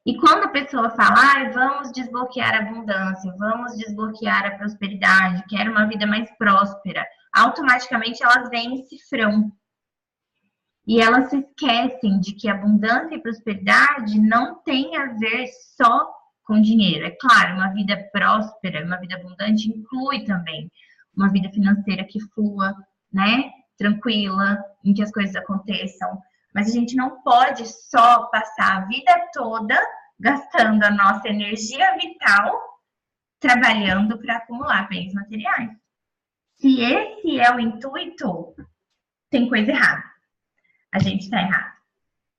E quando a pessoa fala, vamos desbloquear a abundância, vamos desbloquear a prosperidade, quero uma vida mais próspera, automaticamente elas veem esse cifrão. E elas se esquecem de que abundância e prosperidade não tem a ver só com dinheiro. É claro, uma vida próspera, uma vida abundante inclui também uma vida financeira que flua, né? Tranquila, em que as coisas aconteçam. Mas a gente não pode só passar a vida toda gastando a nossa energia vital trabalhando para acumular bens materiais. Se esse é o intuito, tem coisa errada. A gente está errado.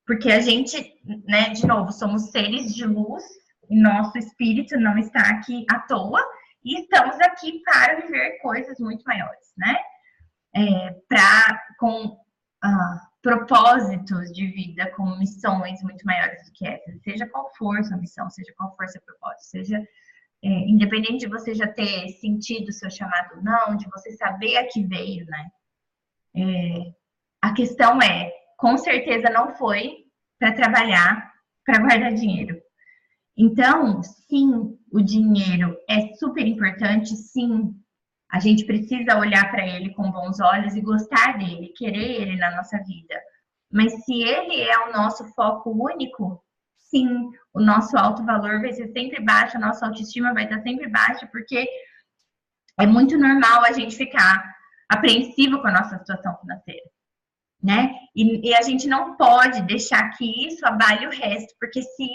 Porque a gente, né, de novo, somos seres de luz, e nosso espírito não está aqui à toa, e estamos aqui para viver coisas muito maiores, né? Com propósitos de vida, com missões muito maiores do que essa. Seja qual for sua missão, seja qual for seu propósito, seja independente de você já ter sentido o seu chamado ou não, de você saber a que veio, né? A questão com certeza não foi para trabalhar, para guardar dinheiro. Então, sim, o dinheiro é super importante, sim. A gente precisa olhar para ele com bons olhos e gostar dele, querer ele na nossa vida. Mas se ele é o nosso foco único, sim, o nosso alto valor vai ser sempre baixo, a nossa autoestima vai estar sempre baixa, porque é muito normal a gente ficar apreensivo com a nossa situação financeira, né? E a gente não pode deixar que isso abale o resto, porque se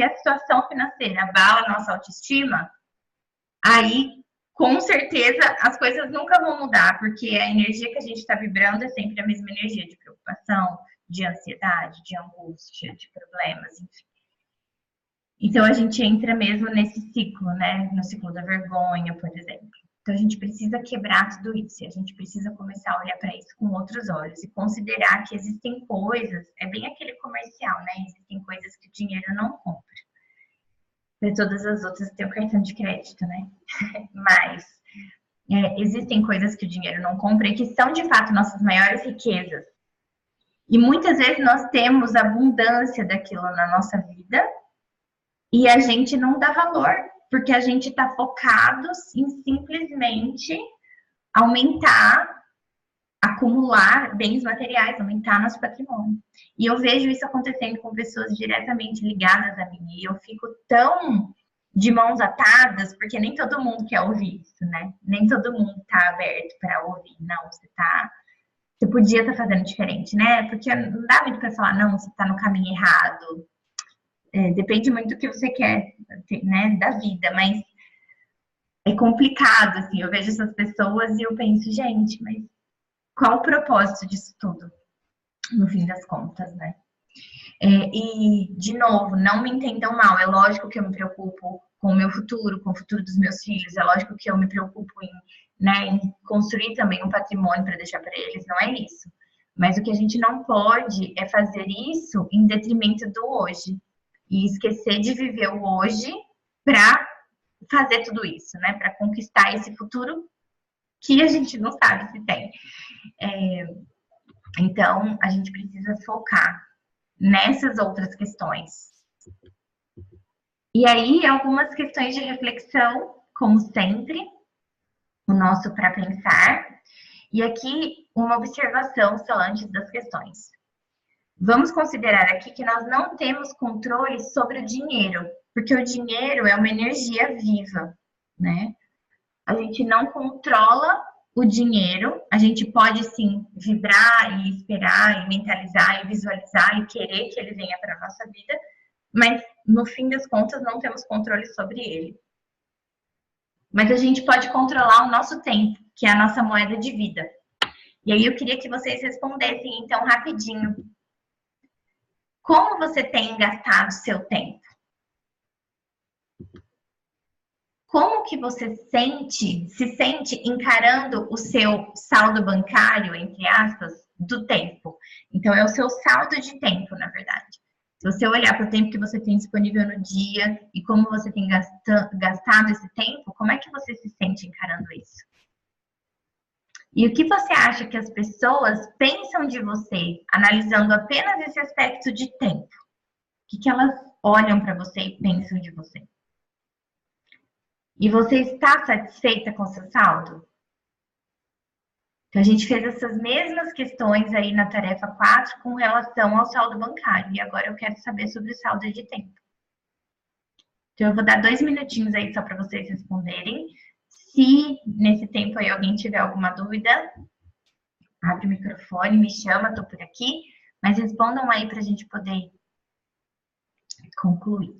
a situação financeira abala a nossa autoestima, aí com certeza as coisas nunca vão mudar, porque a energia que a gente está vibrando é sempre a mesma energia de preocupação, de ansiedade, de angústia, de problemas, enfim. Então a gente entra mesmo nesse ciclo, né? No ciclo da vergonha, por exemplo. Então a gente precisa quebrar tudo isso, e a gente precisa começar a olhar para isso com outros olhos e considerar que existem coisas, é bem aquele comercial, né? Existem coisas que o dinheiro não compra. Para todas as outras tem o cartão de crédito, né? Mas existem coisas que o dinheiro não compra e que são de fato nossas maiores riquezas. E muitas vezes nós temos abundância daquilo na nossa vida e a gente não dá valor, porque a gente está focado em simplesmente aumentar, acumular bens materiais, aumentar nosso patrimônio. E eu vejo isso acontecendo com pessoas diretamente ligadas a mim. E eu fico tão de mãos atadas, porque nem todo mundo quer ouvir isso, né? Nem todo mundo está aberto para ouvir. Não, você podia estar fazendo diferente, né? Porque não dá muito para falar, não, você está no caminho errado. Depende muito do que você quer, né, da vida, mas é complicado, assim. Eu vejo essas pessoas e eu penso, gente, mas qual o propósito disso tudo, no fim das contas, né? E, de novo, não me entendam mal, é lógico que eu me preocupo com o meu futuro, com o futuro dos meus filhos, é lógico que eu me preocupo em construir também um patrimônio para deixar para eles, não é isso. Mas o que a gente não pode é fazer isso em detrimento do hoje e esquecer de viver o hoje para fazer tudo isso, né? Para conquistar esse futuro que a gente não sabe se tem. Então, a gente precisa focar nessas outras questões. E aí, algumas questões de reflexão, como sempre, o nosso para pensar. E aqui, uma observação só antes das questões. Vamos considerar aqui que nós não temos controle sobre o dinheiro, porque o dinheiro é uma energia viva, né? A gente não controla o dinheiro, a gente pode sim vibrar e esperar e mentalizar e visualizar e querer que ele venha para a nossa vida, mas no fim das contas não temos controle sobre ele. Mas a gente pode controlar o nosso tempo, que é a nossa moeda de vida. E aí eu queria que vocês respondessem então rapidinho. Como você tem gastado seu tempo? Como que você se sente encarando o seu saldo bancário, entre aspas, do tempo? Então, é o seu saldo de tempo, na verdade. Se você olhar para o tempo que você tem disponível no dia e como você tem gastado esse tempo, como é que você se sente encarando isso? E o que você acha que as pessoas pensam de você, analisando apenas esse aspecto de tempo? O que elas olham para você e pensam de você? E você está satisfeita com seu saldo? Então, a gente fez essas mesmas questões aí na tarefa 4 com relação ao saldo bancário. E agora eu quero saber sobre o saldo de tempo. Então, eu vou dar 2 minutinhos aí só para vocês responderem. Se nesse tempo aí alguém tiver alguma dúvida, abre o microfone, me chama, estou por aqui. Mas respondam aí para a gente poder concluir.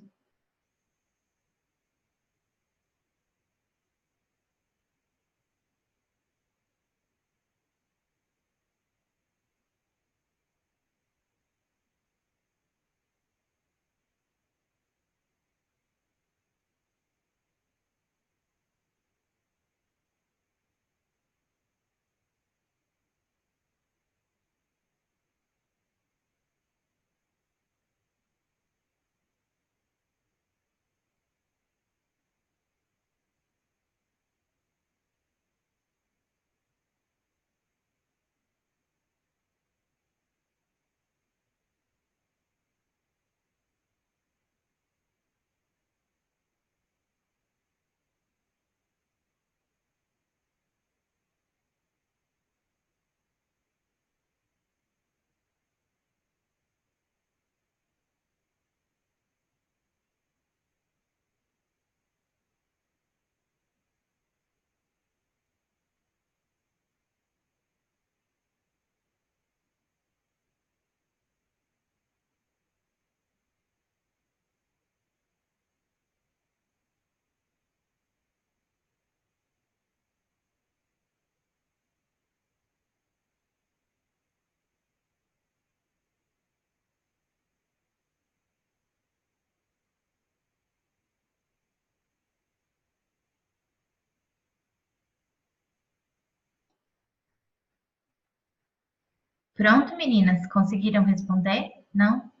Pronto, meninas, conseguiram responder? Não?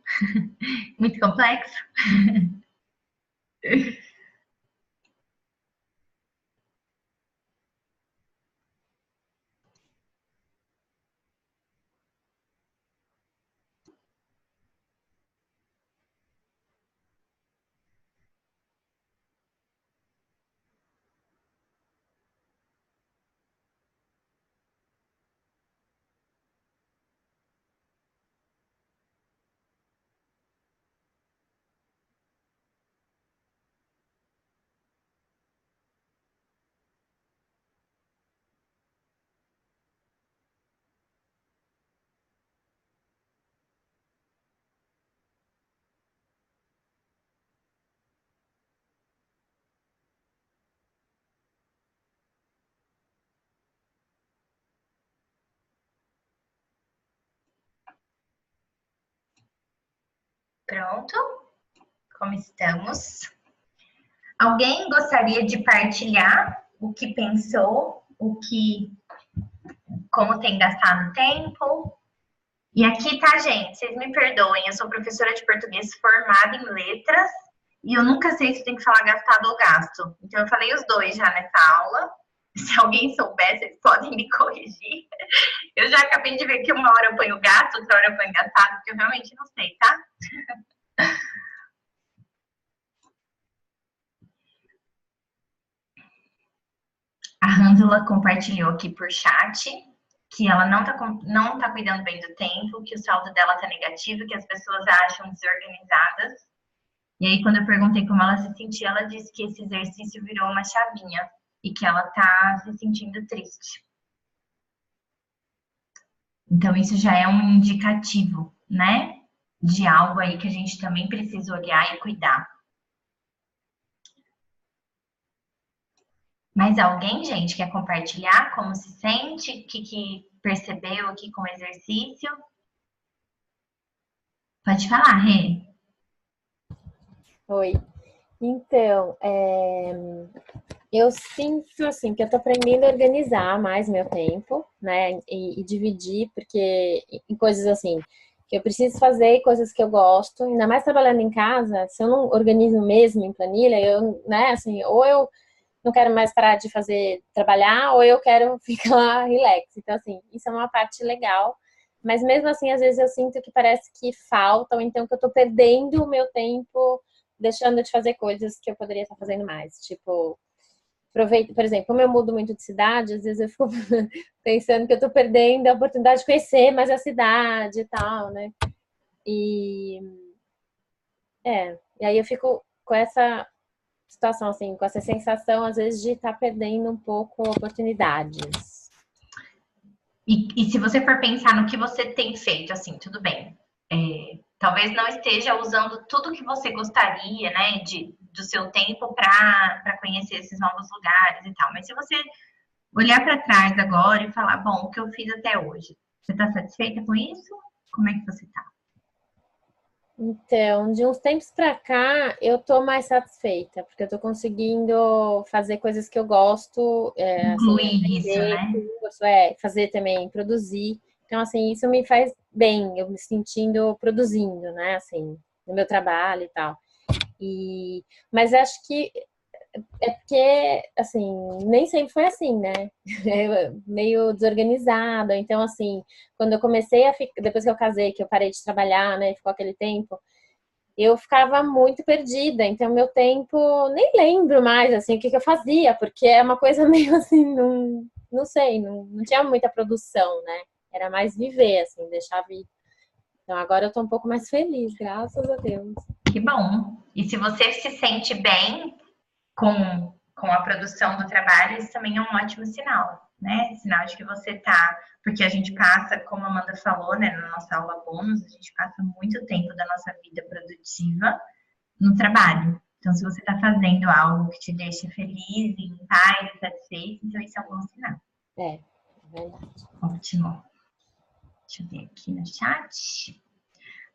Muito complexo? Pronto? Como estamos? Alguém gostaria de partilhar o que pensou, como tem gastado tempo? E aqui, tá, gente? Vocês me perdoem, eu sou professora de português formada em letras e eu nunca sei se tem que falar gastado ou gasto. Então, eu falei os dois já nessa aula. Se alguém souber, vocês podem me corrigir. Eu já acabei de ver que uma hora eu ponho gasto, outra hora eu ponho gastado, porque eu realmente não sei, tá? A Rândula compartilhou aqui por chat que ela não tá cuidando bem do tempo, que o saldo dela tá negativo, que as pessoas acham desorganizadas. E aí, quando eu perguntei como ela se sentia, ela disse que esse exercício virou uma chavinha e que ela tá se sentindo triste. Então, isso já é um indicativo, né? De algo aí que a gente também precisa olhar e cuidar. Mas alguém, gente, quer compartilhar como se sente, o que percebeu aqui com o exercício? Pode falar, Rê. Oi. Então, eu sinto assim que eu tô aprendendo a organizar mais meu tempo, né? E dividir, porque em coisas assim que eu preciso fazer e coisas que eu gosto, ainda mais trabalhando em casa, se eu não organizo mesmo em planilha, eu, né, assim, ou eu não quero mais parar de fazer trabalhar, ou eu quero ficar relax. Então, assim, isso é uma parte legal. Mas mesmo assim, às vezes eu sinto que parece que falta, ou então que eu tô perdendo o meu tempo, deixando de fazer coisas que eu poderia estar fazendo mais. Tipo, aproveito, por exemplo, como eu mudo muito de cidade, às vezes eu fico pensando que eu tô perdendo a oportunidade de conhecer mais a cidade e tal, né? E e aí eu fico com essa situação, assim, com essa sensação, às vezes, de estar perdendo um pouco oportunidades. E se você for pensar no que você tem feito, assim, tudo bem. Talvez não esteja usando tudo que você gostaria, né, do seu tempo para conhecer esses novos lugares e tal. Mas se você olhar para trás agora e falar, bom, o que eu fiz até hoje, você está satisfeita com isso? Como é que você está? Então, de uns tempos para cá, eu tô mais satisfeita, porque eu tô conseguindo fazer coisas que eu gosto, assim, Incluir isso, aprender né? curso, fazer também, produzir. Então, assim, isso me faz bem, eu me sentindo produzindo, né, assim, no meu trabalho e tal. Mas acho que é porque, assim, nem sempre foi assim, né? Meio desorganizada. Então, assim, quando eu comecei a ficar, depois que eu casei, que eu parei de trabalhar, né? Ficou aquele tempo, eu ficava muito perdida. Então, meu tempo, nem lembro mais, assim, o que eu fazia, porque é uma coisa meio assim, não sei, não tinha muita produção, né? Era mais viver, assim, deixar a vida. Então, agora eu tô um pouco mais feliz, graças a Deus. Que bom. E se você se sente bem com a produção do trabalho, isso também é um ótimo sinal, né? Sinal de que você tá. Porque a gente passa, como a Amanda falou, né, na nossa aula bônus, a gente passa muito tempo da nossa vida produtiva no trabalho. Então, se você está fazendo algo que te deixa feliz, em paz, satisfeito, então isso é um bom sinal. É verdade. Ótimo. Deixa eu ver aqui no chat.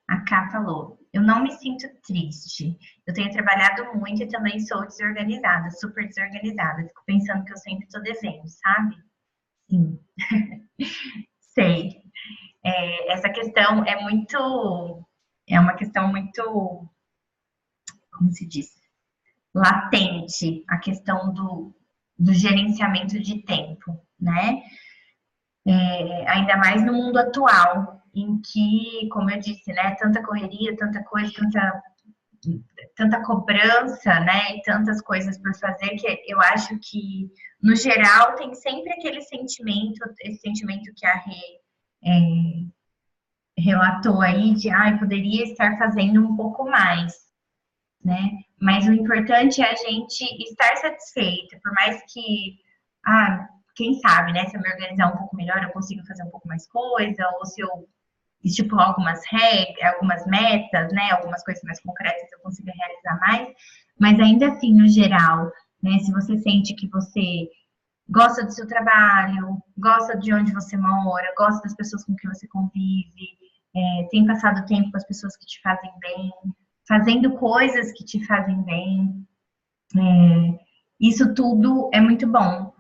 A Ká falou: eu não me sinto triste. Eu tenho trabalhado muito e também sou desorganizada, super desorganizada. Fico pensando que eu sempre estou devendo, sabe? Sim, sei. Essa questão é uma questão muito, como se diz, latente, a questão do gerenciamento de tempo, né? Ainda mais no mundo atual, em que, como eu disse, né, tanta correria, tanta coisa, tanta cobrança, né, e tantas coisas por fazer, que eu acho que, no geral, tem sempre aquele sentimento, esse sentimento que a Rê relatou aí, de, poderia estar fazendo um pouco mais, né, mas o importante é a gente estar satisfeita, por mais que, quem sabe, né, se eu me organizar um pouco melhor, eu consigo fazer um pouco mais coisa, ou se eu estipular algumas regras, algumas metas, né, algumas coisas mais concretas eu consigo realizar mais, mas ainda assim, no geral, né, se você sente que você gosta do seu trabalho, gosta de onde você mora, gosta das pessoas com que você convive, tem passado tempo com as pessoas que te fazem bem, fazendo coisas que te fazem bem, isso tudo é muito bom.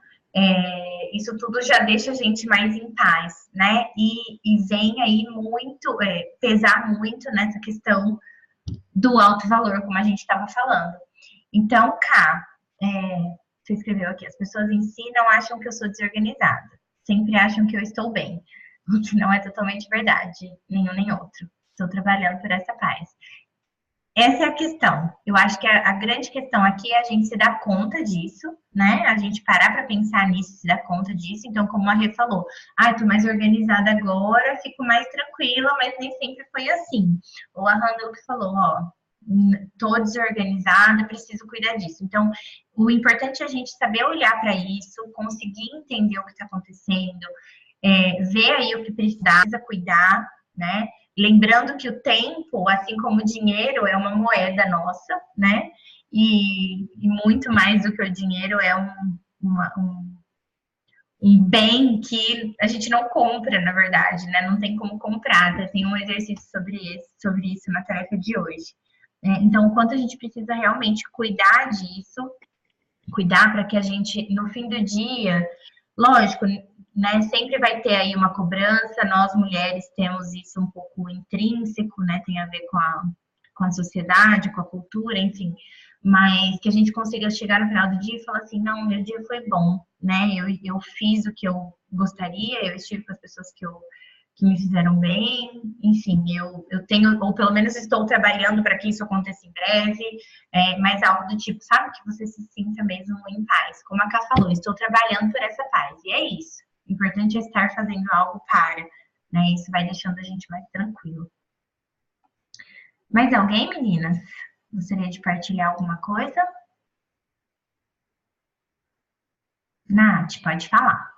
Isso tudo já deixa a gente mais em paz, né? E vem aí muito, pesar muito nessa questão do alto valor, como a gente estava falando. Então, Cá, você escreveu aqui, as pessoas em si não acham que eu sou desorganizada, sempre acham que eu estou bem, o que não é totalmente verdade, nenhum nem outro. Estou trabalhando por essa paz. Essa é a questão. Eu acho que a grande questão aqui é a gente se dar conta disso, né? A gente parar para pensar nisso, se dar conta disso. Então, como a Rê falou, eu tô mais organizada agora, fico mais tranquila, mas nem sempre foi assim. Ou a Randall que falou, tô desorganizada, preciso cuidar disso. Então, o importante é a gente saber olhar para isso, conseguir entender o que está acontecendo, ver aí o que precisa cuidar, né? Lembrando que o tempo, assim como o dinheiro, é uma moeda nossa, né? E muito mais do que o dinheiro é um bem que a gente não compra, na verdade, né? Não tem como comprar. Tem um exercício sobre isso na tarefa de hoje. Então, o quanto a gente precisa realmente cuidar disso, cuidar para que a gente, no fim do dia, lógico, né, sempre vai ter aí uma cobrança, nós mulheres temos isso um pouco intrínseco, né, tem a ver com a sociedade, com a cultura, enfim, mas que a gente consiga chegar no final do dia e falar assim, não, meu dia foi bom, né, eu fiz o que eu gostaria, eu estive com as pessoas que me fizeram bem, enfim, eu tenho, ou pelo menos estou trabalhando para que isso aconteça em breve, mas algo do tipo, sabe, que você se sinta mesmo em paz. Como a Ká falou, estou trabalhando por essa paz, e é isso. O importante é estar fazendo algo para, né, isso vai deixando a gente mais tranquilo. Mais alguém, meninas? Gostaria de partilhar alguma coisa? Nath, pode falar.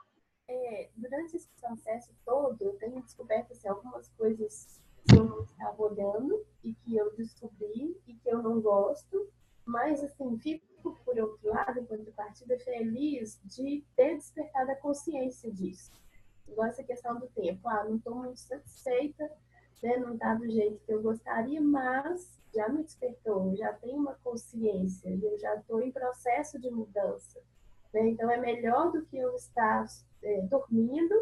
Durante esse processo todo, eu tenho descoberto assim, algumas coisas que eu não estava olhando e que eu descobri e que eu não gosto, mas assim, fico por outro lado, em contrapartida, feliz de ter despertado a consciência disso. Igual essa questão do tempo, não estou muito satisfeita, né, não está do jeito que eu gostaria, mas já me despertou, já tenho uma consciência, eu já estou em processo de mudança. Né? Então, é melhor do que eu estar dormindo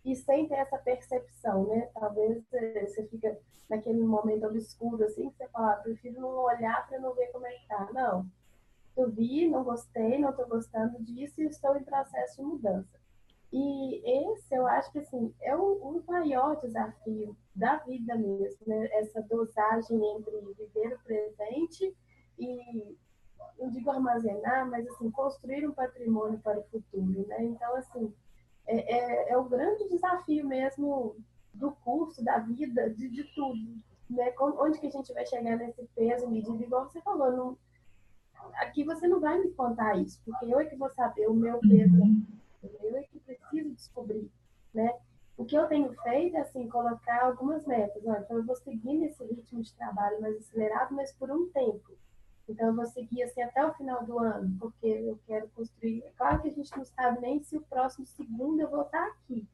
e sem ter essa percepção, né? Talvez você fica naquele momento obscuro, assim, que você fala, prefiro não olhar para não ver como é que tá. Não, eu vi, não gostei, não estou gostando disso e estou em processo de mudança. E esse, eu acho que, assim, é o maior desafio da vida mesmo, né? Essa dosagem entre viver o presente e, não digo armazenar, mas, assim, construir um patrimônio para o futuro, né? Então, assim, é o grande desafio mesmo do curso, da vida, de tudo, né? Onde que a gente vai chegar nesse peso medido, igual você falou, não, aqui você não vai me contar isso, porque eu é que vou saber o meu peso, eu é que preciso descobrir, né? O que eu tenho feito é, assim, colocar algumas metas. Então, eu vou seguir nesse ritmo de trabalho mais acelerado, mas por um tempo. Então, eu vou seguir assim até o final do ano, porque eu quero construir. É claro que a gente não sabe nem se o próximo segundo eu vou estar aqui,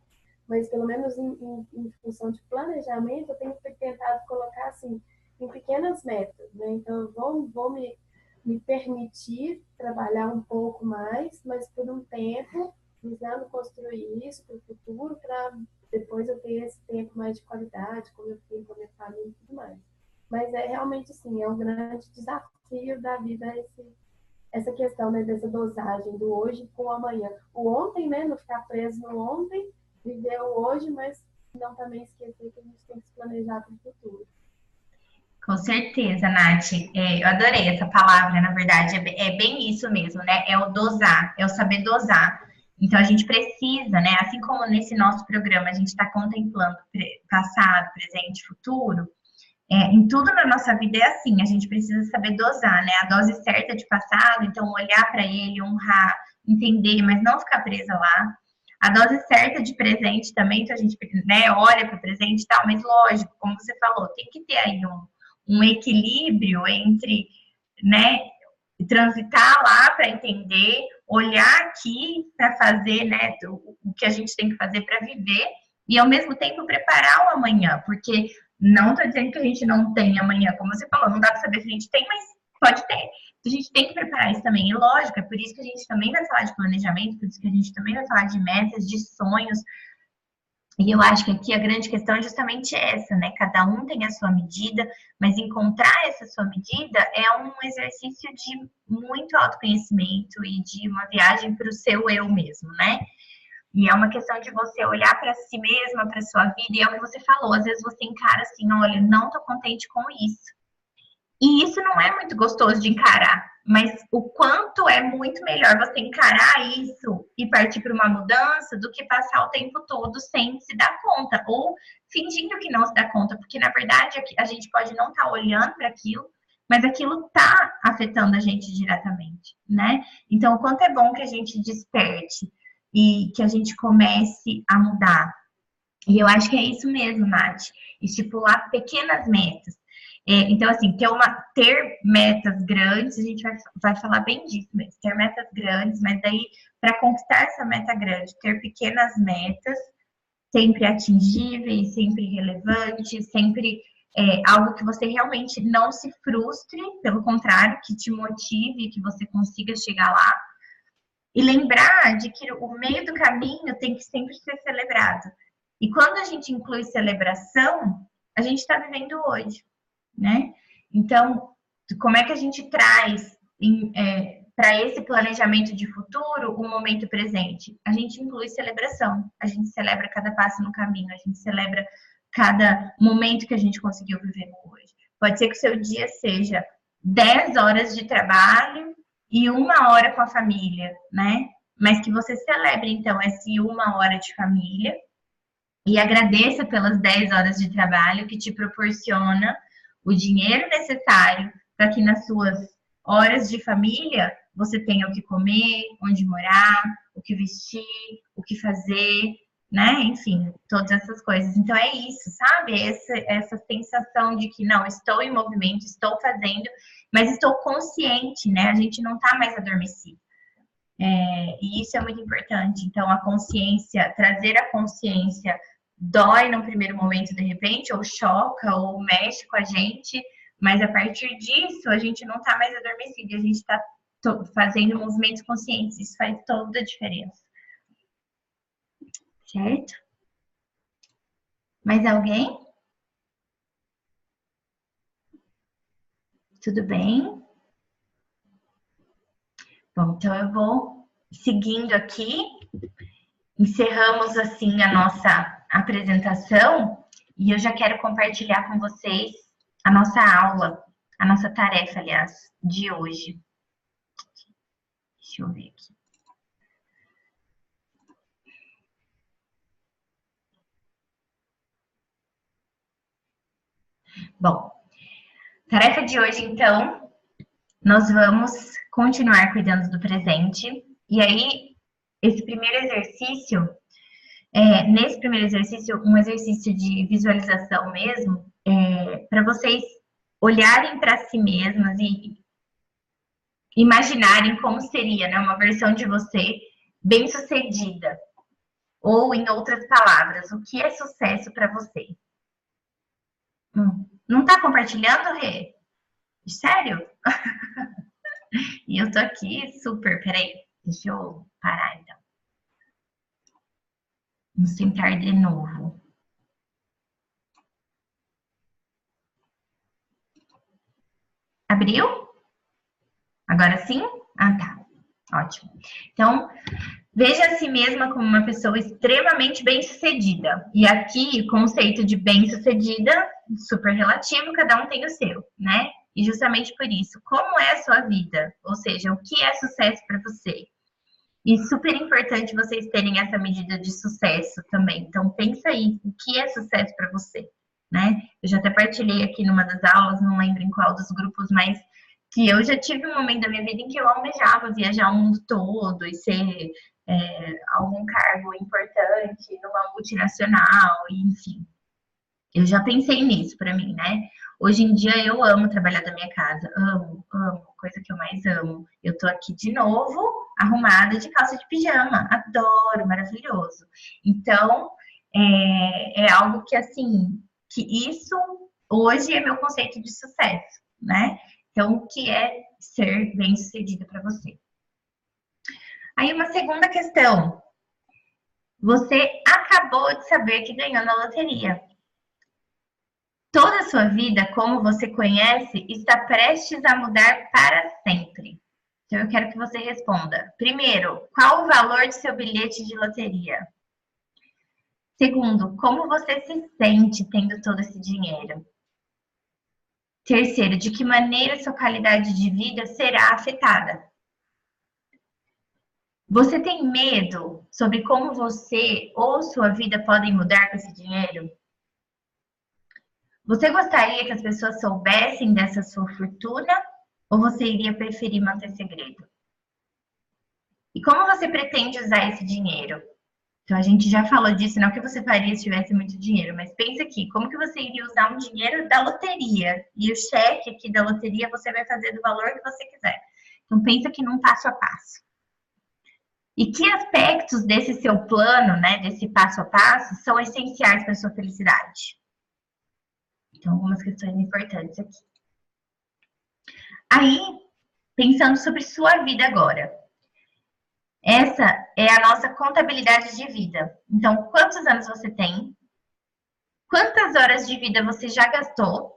mas pelo menos em função de planejamento, eu tenho tentado colocar assim em pequenas metas, né? Então, eu vou me permitir trabalhar um pouco mais, mas por um tempo, visando construir isso para o futuro, para depois eu ter esse tempo mais de qualidade, com meu filho, com a minha família e tudo mais. Mas é realmente, assim, é um grande desafio da vida essa questão, né, dessa dosagem do hoje com o amanhã. O ontem, né, não ficar preso no ontem, viver o hoje, mas não também esquecer que a gente tem que se planejar para o futuro. Com certeza, Nath. Eu adorei essa palavra, na verdade, é bem isso mesmo, né? É o dosar, é o saber dosar. Então a gente precisa, né? Assim como nesse nosso programa a gente está contemplando passado, presente, futuro, em tudo na nossa vida é assim, a gente precisa saber dosar, né? A dose certa de passado, então olhar para ele, honrar, entender, mas não ficar presa lá. A dose certa de presente também, então a gente, né, olha para o presente e tal, mas lógico, como você falou, tem que ter aí um equilíbrio entre, né, transitar lá para entender, olhar aqui para fazer, né, o que a gente tem que fazer para viver e ao mesmo tempo preparar o amanhã, porque não estou dizendo que a gente não tem amanhã, como você falou, não dá para saber se a gente tem, mas pode ter. A gente tem que preparar isso também. E lógico, é por isso que a gente também vai falar de planejamento, por isso que a gente também vai falar de metas, de sonhos. E eu acho que aqui a grande questão é justamente essa, né? Cada um tem a sua medida, mas encontrar essa sua medida é um exercício de muito autoconhecimento e de uma viagem para o seu eu mesmo, né? E é uma questão de você olhar para si mesma, para sua vida, e é o que você falou, às vezes você encara assim, olha, não tô contente com isso. E isso não é muito gostoso de encarar, mas o quanto é muito melhor você encarar isso e partir para uma mudança do que passar o tempo todo sem se dar conta, ou fingindo que não se dá conta, porque na verdade a gente pode não estar olhando para aquilo, mas aquilo está afetando a gente diretamente, né? Então, o quanto é bom que a gente desperte e que a gente comece a mudar. E eu acho que é isso mesmo, Nath. Estipular pequenas metas. Então, assim, ter metas grandes, a gente vai falar bem disso mesmo, ter metas grandes, mas daí, para conquistar essa meta grande, ter pequenas metas, sempre atingíveis, sempre relevantes, sempre algo que você realmente não se frustre, pelo contrário, que te motive, que você consiga chegar lá. E lembrar de que o meio do caminho tem que sempre ser celebrado. E quando a gente inclui celebração, a gente está vivendo hoje, né? Então, como é que a gente traz para esse planejamento de futuro o momento presente? A gente inclui celebração, a gente celebra cada passo no caminho, a gente celebra cada momento que a gente conseguiu viver hoje. Pode ser que o seu dia seja 10 horas de trabalho e 1 hora com a família, né? Mas que você celebre, então, essa 1 hora de família e agradeça pelas 10 horas de trabalho que te proporciona o dinheiro necessário para que nas suas horas de família você tenha o que comer, onde morar, o que vestir, o que fazer, né? Enfim, todas essas coisas. Então é isso, sabe? Essa sensação de que não, estou em movimento, estou fazendo, mas estou consciente, né? A gente não está mais adormecido. E isso é muito importante. Então, a consciência, trazer a consciência dói no primeiro momento, de repente, ou choca, ou mexe com a gente, mas a partir disso, a gente não está mais adormecido, a gente está fazendo movimentos conscientes. Isso faz toda a diferença. Certo? Mais alguém? Tudo bem? Bom, então eu vou seguindo aqui. Encerramos assim a nossa apresentação e eu já quero compartilhar com vocês a nossa aula, a nossa tarefa, aliás, de hoje. Deixa eu ver aqui. Bom, tarefa de hoje, então, nós vamos continuar cuidando do presente. E aí, esse primeiro exercício, nesse primeiro exercício, um exercício de visualização mesmo, para vocês olharem para si mesmas e imaginarem como seria, né, uma versão de você bem-sucedida. Ou, em outras palavras, o que é sucesso para você? Não está compartilhando, Rê? Sério? E eu tô aqui super, peraí, deixa eu parar então. Vamos tentar de novo. Abriu? Agora sim? Ah, tá. Ótimo. Então, veja a si mesma como uma pessoa extremamente bem-sucedida. E aqui, o conceito de bem-sucedida, super relativo, cada um tem o seu, né? E justamente por isso, como é a sua vida? Ou seja, o que é sucesso para você? E super importante vocês terem essa medida de sucesso também. Então, pensa aí, o que é sucesso para você, né? Eu já até partilhei aqui numa das aulas, não lembro em qual dos grupos, mas que eu já tive um momento da minha vida em que eu almejava viajar o mundo todo e ser algum cargo importante numa multinacional, enfim. Eu já pensei nisso para mim, né? Hoje em dia eu amo trabalhar da minha casa, amo, coisa que eu mais amo. Eu tô aqui de novo, arrumada de calça de pijama, adoro, maravilhoso. Então, é algo que assim, que isso hoje é meu conceito de sucesso, né? Então, o que é ser bem-sucedida para você? Aí, uma segunda questão. Você acabou de saber que ganhou na loteria. Toda a sua vida, como você conhece, está prestes a mudar para sempre. Então, eu quero que você responda. Primeiro, qual o valor de seu bilhete de loteria? Segundo, como você se sente tendo todo esse dinheiro? Terceiro, de que maneira sua qualidade de vida será afetada? Você tem medo sobre como você ou sua vida podem mudar com esse dinheiro? Você gostaria que as pessoas soubessem dessa sua fortuna ou você iria preferir manter segredo? E como você pretende usar esse dinheiro? Então, a gente já falou disso, não que você faria se tivesse muito dinheiro, mas pensa aqui, como que você iria usar um dinheiro da loteria? E o cheque aqui da loteria você vai fazer do valor que você quiser. Então, pensa aqui num passo a passo. E que aspectos desse seu plano, né, desse passo a passo, são essenciais para a sua felicidade? Então, algumas questões importantes aqui. Aí, pensando sobre sua vida agora. Essa é a nossa contabilidade de vida. Então, quantos anos você tem? Quantas horas de vida você já gastou?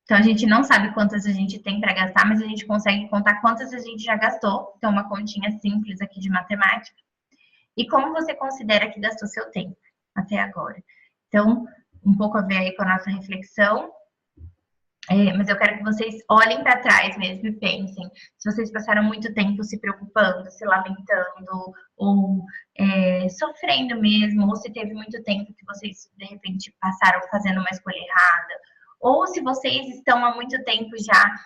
Então, a gente não sabe quantas a gente tem para gastar, mas a gente consegue contar quantas a gente já gastou. Então, uma continha simples aqui de matemática. E como você considera que gastou seu tempo até agora? Então, um pouco a ver aí com a nossa reflexão. Mas eu quero que vocês olhem para trás mesmo e pensem se vocês passaram muito tempo se preocupando, se lamentando, ou sofrendo mesmo, ou se teve muito tempo que vocês, de repente, passaram fazendo uma escolha errada, ou se vocês estão há muito tempo já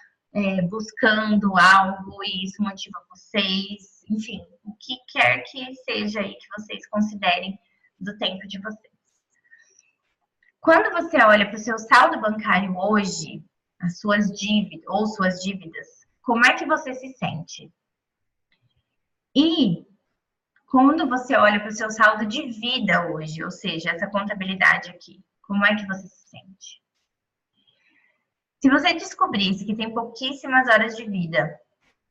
buscando algo e isso motiva vocês, enfim, o que quer que seja aí que vocês considerem do tempo de vocês. Quando você olha para o seu saldo bancário hoje, as suas dívidas ou suas dívidas, como é que você se sente? E quando você olha para o seu saldo de vida hoje, ou seja, essa contabilidade aqui, como é que você se sente? Se você descobrisse que tem pouquíssimas horas de vida,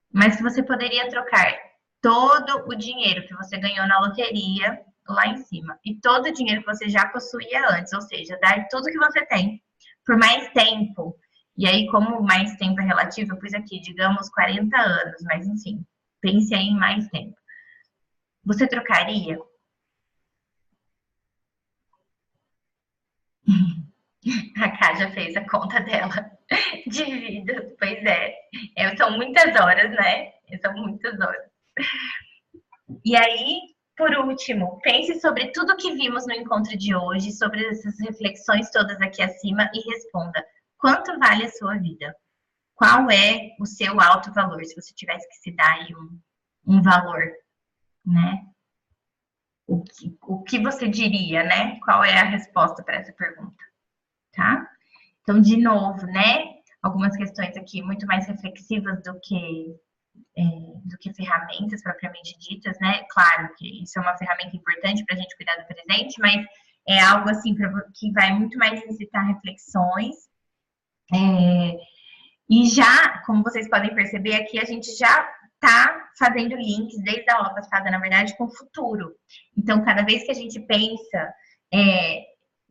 mas que você poderia trocar todo o dinheiro que você ganhou na loteria lá em cima e todo o dinheiro que você já possuía antes, ou seja, dar tudo que você tem por mais tempo. E aí, como mais tempo é relativo, eu pus aqui, digamos, 40 anos, mas enfim, pense aí em mais tempo. Você trocaria? A Ká já fez a conta dela de vida, pois é. São muitas horas, né? São muitas horas. E aí, por último, pense sobre tudo que vimos no encontro de hoje, sobre essas reflexões todas aqui acima e responda: quanto vale a sua vida? Qual é o seu alto valor? Se você tivesse que se dar aí um valor, né? O que você diria, né? Qual é a resposta para essa pergunta? Tá? Então, de novo, né? Algumas questões aqui muito mais reflexivas do que ferramentas propriamente ditas, né? Claro que isso é uma ferramenta importante para a gente cuidar do presente, mas é algo assim que vai muito mais incitar reflexões. E já, como vocês podem perceber aqui, a gente já tá fazendo links desde a aula passada, na verdade, com o futuro. Então, cada vez que a gente pensa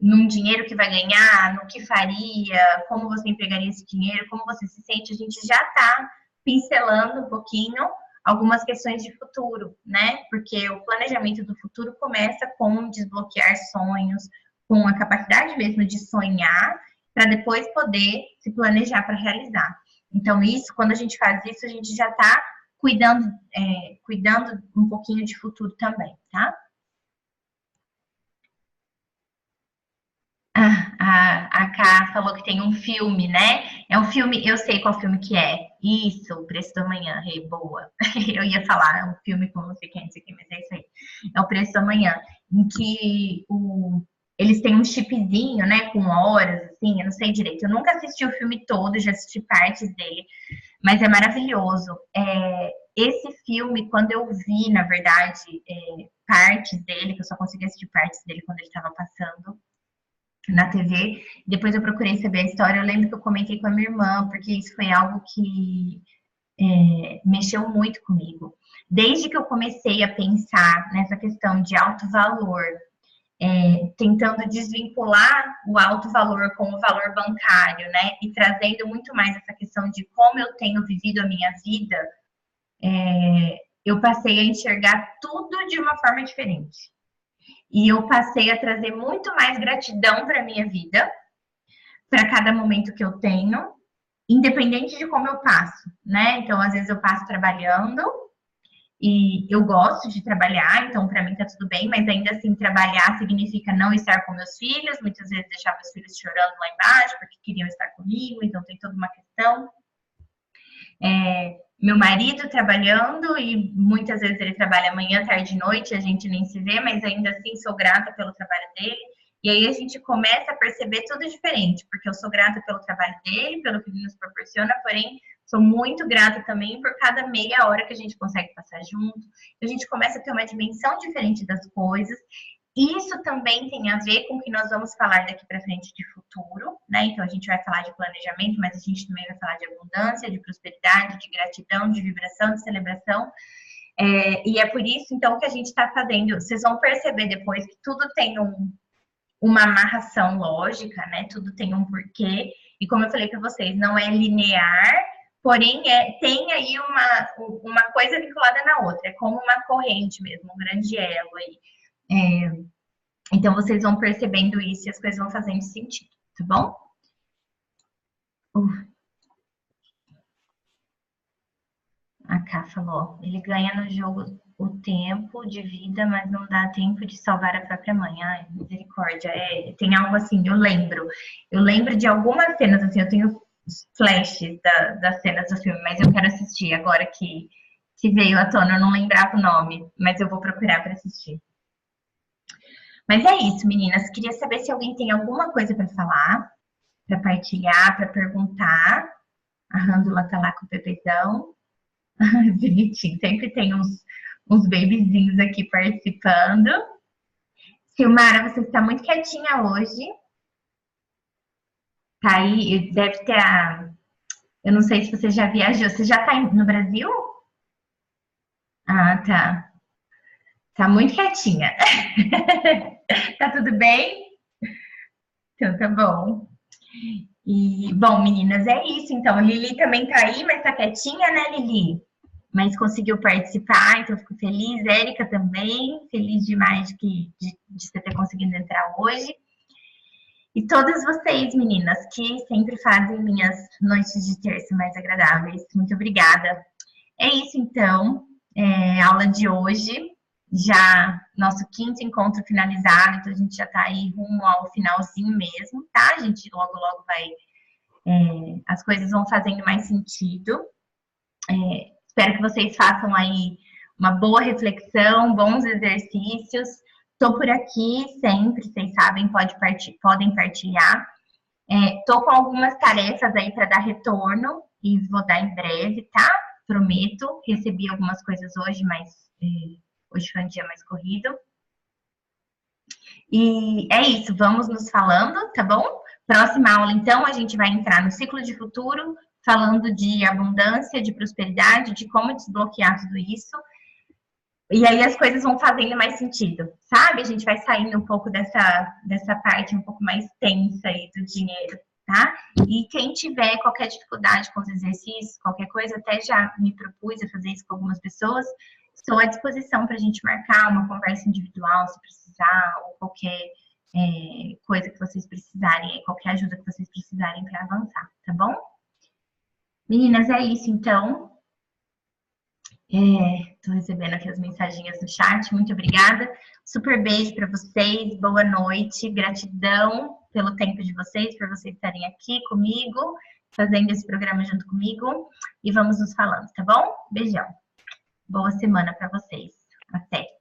num dinheiro que vai ganhar, no que faria, como você empregaria esse dinheiro, como você se sente, a gente já tá pincelando um pouquinho algumas questões de futuro, né? Porque o planejamento do futuro começa com desbloquear sonhos, com a capacidade mesmo de sonhar, para depois poder se planejar para realizar. Então, isso, quando a gente faz isso, a gente já está cuidando um pouquinho de futuro também, tá? A Ká falou que tem um filme, né? É um filme, eu sei qual filme que é. Isso, O Preço da Manhã, Rei, boa. Eu ia falar, é um filme com você quer, não sei o que, mas é isso aí. É O Preço da Manhã, em que eles têm um chipzinho, né, com horas, assim, eu não sei direito. Eu nunca assisti o filme todo, já assisti partes dele, mas é maravilhoso. Esse filme, quando eu vi, na verdade, partes dele, que eu só consegui assistir partes dele quando ele estava passando na TV, depois eu procurei saber a história, eu lembro que eu comentei com a minha irmã, porque isso foi algo que mexeu muito comigo. Desde que eu comecei a pensar nessa questão de alto valor, tentando desvincular o alto valor com o valor bancário, né? E trazendo muito mais essa questão de como eu tenho vivido a minha vida, eu passei a enxergar tudo de uma forma diferente. E eu passei a trazer muito mais gratidão para a minha vida, para cada momento que eu tenho, independente de como eu passo, né? Então, às vezes eu passo trabalhando, e eu gosto de trabalhar, então para mim tá tudo bem, mas ainda assim trabalhar significa não estar com meus filhos, muitas vezes deixar meus filhos chorando lá embaixo porque queriam estar comigo, então tem toda uma questão. Meu marido trabalhando e muitas vezes ele trabalha manhã, tarde e noite, a gente nem se vê, mas ainda assim sou grata pelo trabalho dele. E aí a gente começa a perceber tudo diferente, porque eu sou grata pelo trabalho dele, pelo que ele nos proporciona, porém sou muito grata também por cada meia hora que a gente consegue passar junto. A gente começa a ter uma dimensão diferente das coisas. Isso também tem a ver com o que nós vamos falar daqui para frente de futuro, né? Então a gente vai falar de planejamento, mas a gente também vai falar de abundância, de prosperidade, de gratidão, de vibração, de celebração. E é por isso, então, que a gente está fazendo. Vocês vão perceber depois que tudo tem uma amarração lógica, né? Tudo tem um porquê. E como eu falei para vocês, não é linear, porém tem aí uma coisa vinculada na outra. É como uma corrente mesmo, um grande elo aí. Então vocês vão percebendo isso e as coisas vão fazendo sentido, tá bom? A Ká falou, ele ganha no jogo o tempo de vida, mas não dá tempo de salvar a própria mãe. Ai, misericórdia. Tem algo assim, eu lembro de algumas cenas, assim, eu tenho flashes das cenas do filme, mas eu quero assistir agora que veio à tona, eu não lembrava o nome, mas eu vou procurar para assistir. Mas é isso, meninas. Queria saber se alguém tem alguma coisa para falar, para partilhar, para perguntar. A Rândula tá lá com o Pepezão. Bonitinho. Sempre tem uns babyzinhos aqui participando. Silmara, você está muito quietinha hoje. Tá aí, deve ter eu não sei se você já viajou. Você já tá no Brasil? Ah, tá. Tá muito quietinha. Tá tudo bem? Então tá bom. E, bom, meninas, é isso. Então, a Lili também tá aí, mas tá quietinha, né, Lili? Mas conseguiu participar, então eu fico feliz. Érica também, feliz demais de você ter conseguido entrar hoje. E todas vocês, meninas, que sempre fazem minhas noites de terça mais agradáveis. Muito obrigada. É isso, então. Aula de hoje. Já nosso 5º encontro finalizado, então a gente já está aí rumo ao finalzinho mesmo, tá? A gente logo vai, as coisas vão fazendo mais sentido. Espero que vocês façam aí uma boa reflexão, bons exercícios. Estou por aqui sempre, vocês sabem, podem partilhar. Estou com algumas tarefas aí para dar retorno e vou dar em breve, tá? Prometo. Recebi algumas coisas hoje, mas hoje foi um dia mais corrido. E é isso, vamos nos falando, tá bom? Próxima aula, então, a gente vai entrar no ciclo de futuro, falando de abundância, de prosperidade, de como desbloquear tudo isso. E aí as coisas vão fazendo mais sentido, sabe? A gente vai saindo um pouco dessa parte um pouco mais tensa aí do dinheiro, tá? E quem tiver qualquer dificuldade com os exercícios, qualquer coisa, até já me propus a fazer isso com algumas pessoas, estou à disposição para a gente marcar uma conversa individual, se precisar, ou qualquer coisa que vocês precisarem, qualquer ajuda que vocês precisarem para avançar, tá bom? Meninas, é isso então. Tô recebendo aqui as mensaginhas no chat, muito obrigada. Super beijo para vocês, boa noite, gratidão pelo tempo de vocês, por vocês estarem aqui comigo, fazendo esse programa junto comigo, e vamos nos falando, tá bom? Beijão. Boa semana para vocês. Até.